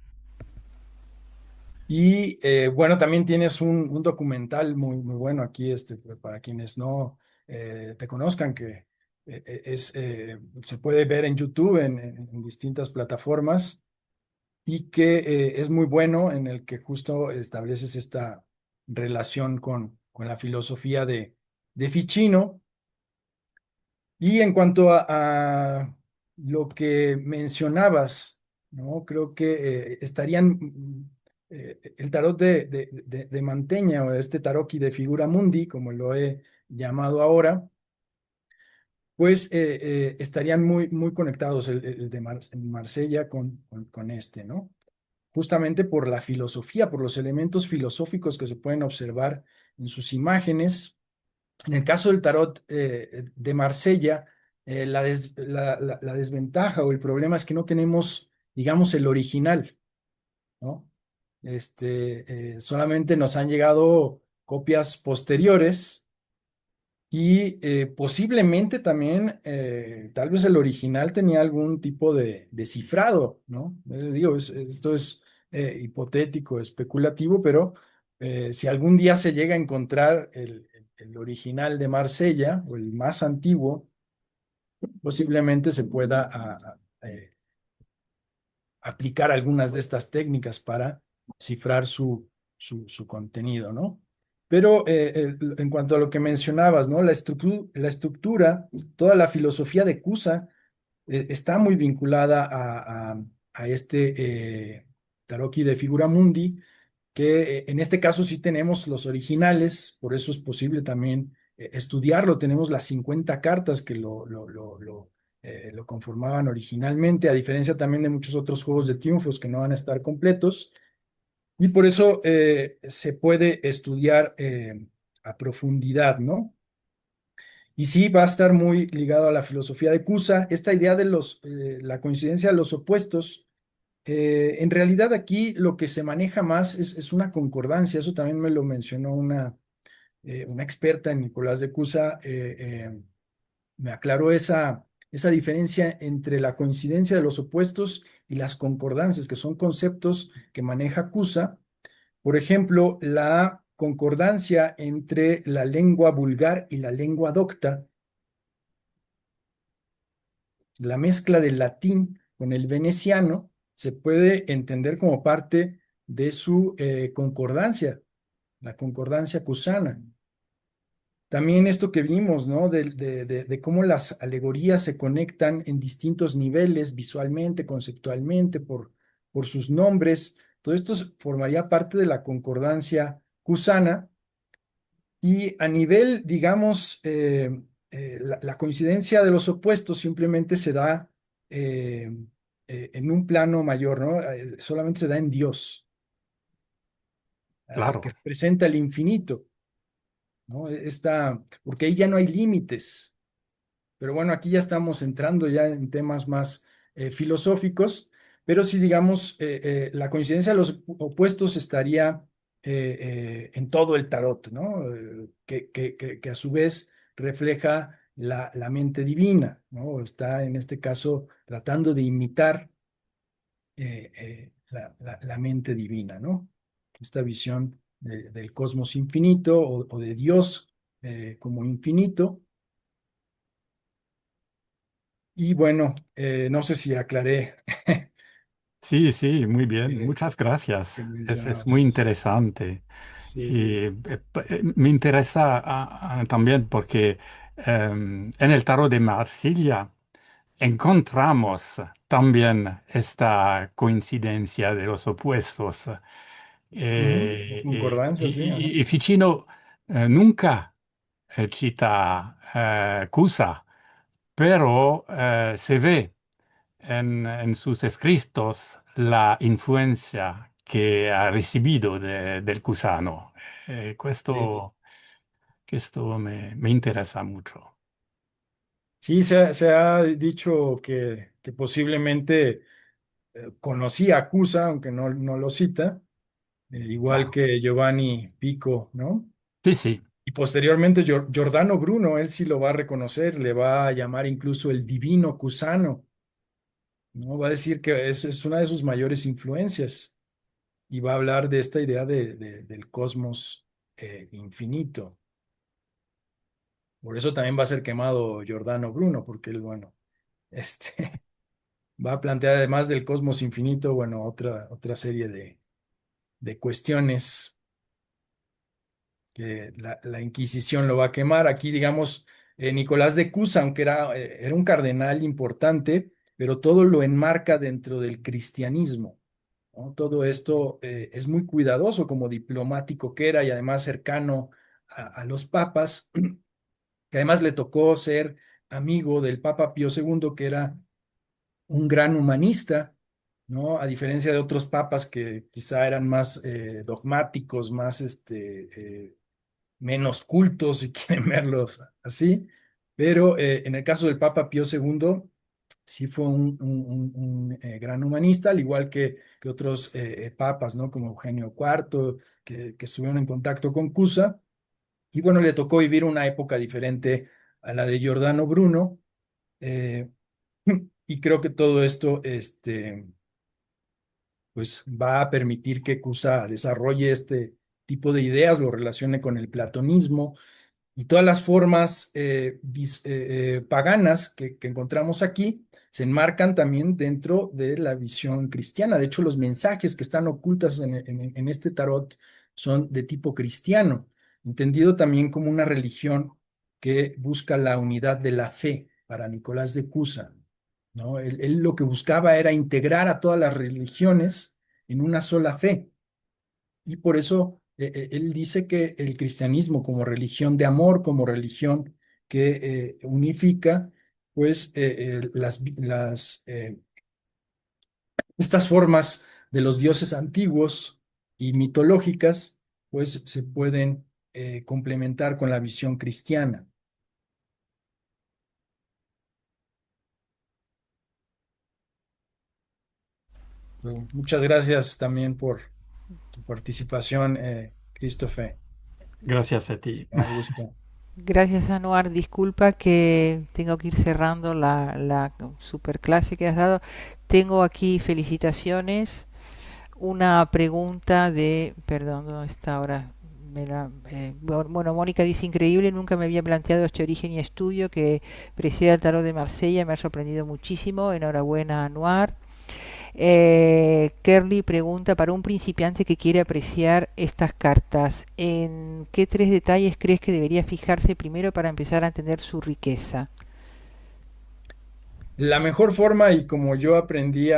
Y bueno, también tienes un documental muy bueno aquí, para quienes no te conozcan, que se puede ver en YouTube, en distintas plataformas, y que es muy bueno, en el que justo estableces esta relación con la filosofía de Ficino. Y en cuanto a lo que mencionabas, ¿no? Creo que estarían el tarot de Manteña, o este tarot de figura mundi, como lo he llamado ahora, pues estarían muy conectados el de Marsella con este, ¿no? Justamente por la filosofía, por los elementos filosóficos que se pueden observar en sus imágenes. En el caso del tarot de Marsella, la desventaja o el problema es que no tenemos, digamos, el original, ¿no? Solamente nos han llegado copias posteriores, y posiblemente también, tal vez el original tenía algún tipo de cifrado, ¿no? Digo, esto es hipotético, especulativo, pero si algún día se llega a encontrar el original de Marsella, o el más antiguo, posiblemente se pueda aplicar algunas de estas técnicas para cifrar su contenido, ¿no? Pero en cuanto a lo que mencionabas, ¿no? La estructura, toda la filosofía de Cusa está muy vinculada a este Tarocchi de Figura Mundi, que en este caso sí tenemos los originales, por eso es posible también estudiarlo. Tenemos las 50 cartas que lo conformaban originalmente, a diferencia también de muchos otros juegos de triunfos que no van a estar completos, y por eso se puede estudiar a profundidad, ¿no? Y sí, va a estar muy ligado a la filosofía de Cusa, esta idea de la coincidencia de los opuestos. En realidad aquí lo que se maneja más es una concordancia. Eso también me lo mencionó una experta en Nicolás de Cusa. Me aclaró esa diferencia entre la coincidencia de los opuestos y las concordancias, que son conceptos que maneja Cusa. Por ejemplo, la concordancia entre la lengua vulgar y la lengua docta, la mezcla del latín con el veneciano, se puede entender como parte de su concordancia, la concordancia cusana. también esto que vimos, ¿no? De cómo las alegorías se conectan en distintos niveles, visualmente, conceptualmente, por sus nombres. Todo esto formaría parte de la concordancia cusana y a nivel, digamos, la coincidencia de los opuestos simplemente se da eh, en un plano mayor, ¿no? Solamente se da en Dios, que Claro, representa el infinito, ¿no? Porque ahí ya no hay límites. Pero bueno, aquí ya estamos entrando ya en temas más filosóficos, pero si digamos, la coincidencia de los opuestos estaría en todo el tarot, ¿no? Que a su vez refleja la mente divina, ¿no? Está en este caso tratando de imitar la mente divina, ¿no? Esta visión del cosmos infinito o de Dios como infinito. Y bueno, no sé si aclaré sí, sí, muy bien, eh, muchas que gracias. Es muy mencionabas. interesante. Sí. Y me interesa también porque en el tarot de Marsella encontramos también esta coincidencia de los opuestos. Ujú, la concordancia, sí, ajá. Y Ficino nunca cita Cusa, pero se ve en sus escritos la influencia che ha recibido del Cusano. Sí, Questo me interesa mucho. sí, se ha dicho que posiblemente conocía a Cusa, aunque no lo cita, igual Claro. que Giovanni Pico, ¿no? Sí, sí, Y posteriormente Giordano Bruno, él sí lo va a reconocer, le va a llamar incluso el divino Cusano, ¿no? Va a decir que es una de sus mayores influencias. Y va a hablar de esta idea del cosmos infinito. Por eso también va a ser quemado Giordano Bruno, porque él, bueno, este, va a plantear además del cosmos infinito, bueno, otra serie de cuestiones que la Inquisición lo va a quemar. Aquí, digamos, Nicolás de Cusa, aunque era un cardenal importante, pero todo lo enmarca dentro del cristianismo, ¿no? Todo esto es muy cuidadoso como diplomático que era y además cercano a los papas, que además le tocó ser amigo del Papa Pío II, que era un gran humanista, ¿no? A diferencia de otros papas que quizá eran más dogmáticos, más menos cultos, si quieren verlos así. Pero en el caso del Papa Pío II, sí fue un gran humanista, al igual que otros papas, ¿no? Como Eugenio IV, que estuvieron en contacto con Cusa. Y bueno, le tocó vivir una época diferente a la de Giordano Bruno. eh, y creo que todo esto, pues va a permitir que Cusa desarrolle este tipo de ideas, lo relacione con el platonismo y todas las formas paganas que encontramos aquí se enmarcan también dentro de la visión cristiana. De hecho, los mensajes que están ocultos en este tarot son de tipo cristiano, entendido también como una religión que busca la unidad de la fe para Nicolás de Cusa, ¿no? Él lo que buscaba era integrar a todas las religiones en una sola fe. Y por eso él dice que el cristianismo como religión de amor, como religión que unifica, pues estas formas de los dioses antiguos y mitológicas, pues se pueden complementar con la visión cristiana. Bueno, muchas gracias también por tu participación, Christopher. gracias a ti. Un gusto. Gracias, Anuar. Disculpa que tengo que ir cerrando la super clase que has dado. Tengo aquí felicitaciones. Una pregunta de, perdón, ¿dónde está ahora? Bueno, Mónica dice increíble, nunca me había planteado este origen y estudio que presida el tarot de Marsella, me ha sorprendido muchísimo. Enhorabuena, Anuar. Kerly pregunta, para un principiante que quiere apreciar estas cartas, ¿en qué tres detalles crees que debería fijarse primero para empezar a entender su riqueza? La mejor forma y como yo aprendí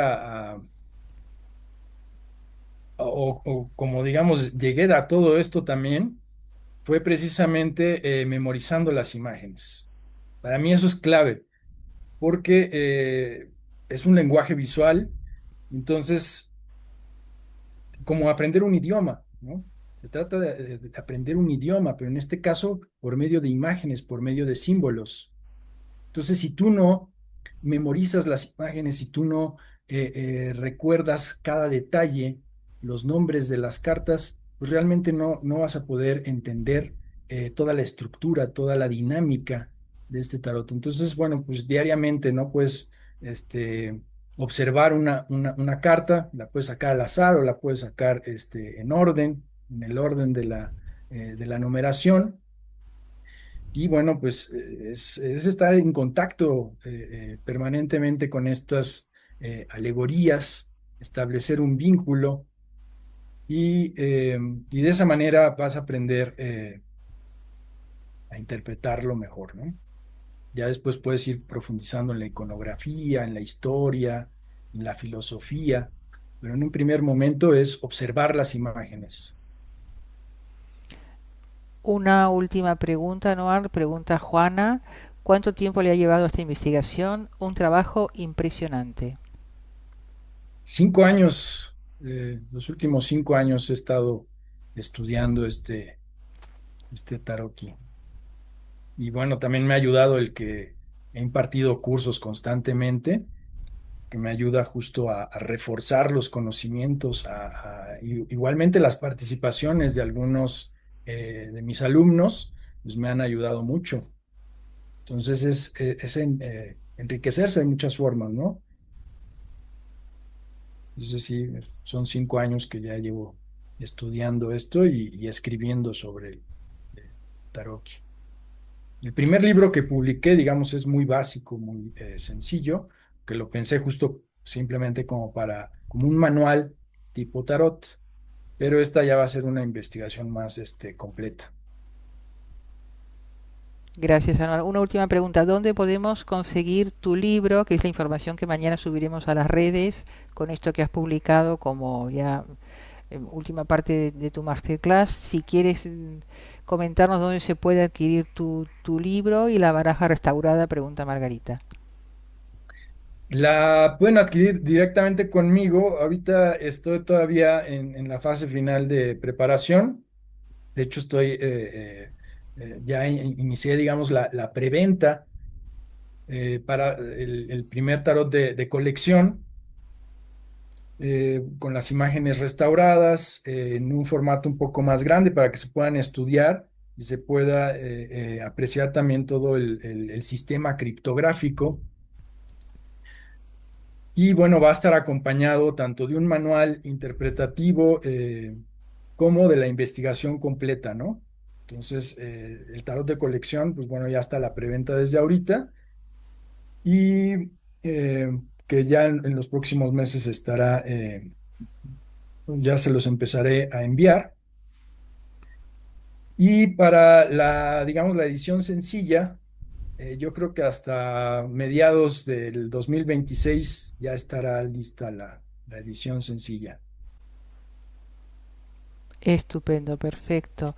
o como digamos, llegué a todo esto también, fue precisamente memorizando las imágenes. Para mí eso es clave, porque es un lenguaje visual, entonces, como aprender un idioma, ¿no? Se trata de aprender un idioma, pero en este caso por medio de imágenes, por medio de símbolos. Entonces, si tú no memorizas las imágenes, si tú no recuerdas cada detalle, los nombres de las cartas, pues realmente no vas a poder entender toda la estructura, toda la dinámica de este tarot. Entonces, bueno, pues diariamente, ¿no? Pues, observar una carta, la puedes sacar al azar o la puedes sacar en orden, en el orden de la numeración y bueno, pues es estar en contacto permanentemente con estas alegorías, establecer un vínculo y de esa manera vas a aprender a interpretarlo mejor, ¿no? Ya después puedes ir profundizando en la iconografía, en la historia, en la filosofía, pero en un primer momento es observar las imágenes. Una última pregunta, Noar, pregunta Juana, ¿cuánto tiempo le ha llevado esta investigación? Un trabajo impresionante. 5 años, los últimos 5 años he estado estudiando este Taroki. Y bueno, también me ha ayudado el que he impartido cursos constantemente, que me ayuda justo a reforzar los conocimientos, igualmente las participaciones de algunos de mis alumnos, pues me han ayudado mucho. Entonces enriquecerse de muchas formas, ¿no? Entonces sí, son 5 años que ya llevo estudiando esto y escribiendo sobre el tarot. El primer libro que publiqué, digamos, es muy básico, muy sencillo, que lo pensé justo simplemente como un manual tipo tarot, pero esta ya va a ser una investigación más completa. Gracias, Anuar. Una última pregunta. ¿Dónde podemos conseguir tu libro, que es la información que mañana subiremos a las redes, con esto que has publicado como ya última parte de tu masterclass? Si quieres comentarnos dónde se puede adquirir tu libro y la baraja restaurada, pregunta Margarita. La pueden adquirir directamente conmigo. Ahorita estoy todavía en la fase final de preparación. De hecho, ya inicié, digamos, la preventa para el primer tarot de colección, con las imágenes restauradas, en un formato un poco más grande para que se puedan estudiar y se pueda apreciar también todo el sistema criptográfico. Y bueno, va a estar acompañado tanto de un manual interpretativo como de la investigación completa, ¿no? Entonces, el tarot de colección, pues bueno, ya está a la preventa desde ahorita y que ya en los próximos meses estará, ya se los empezaré a enviar. Y para digamos, la edición sencilla, yo creo que hasta mediados del 2026 ya estará lista la edición sencilla. Estupendo, perfecto.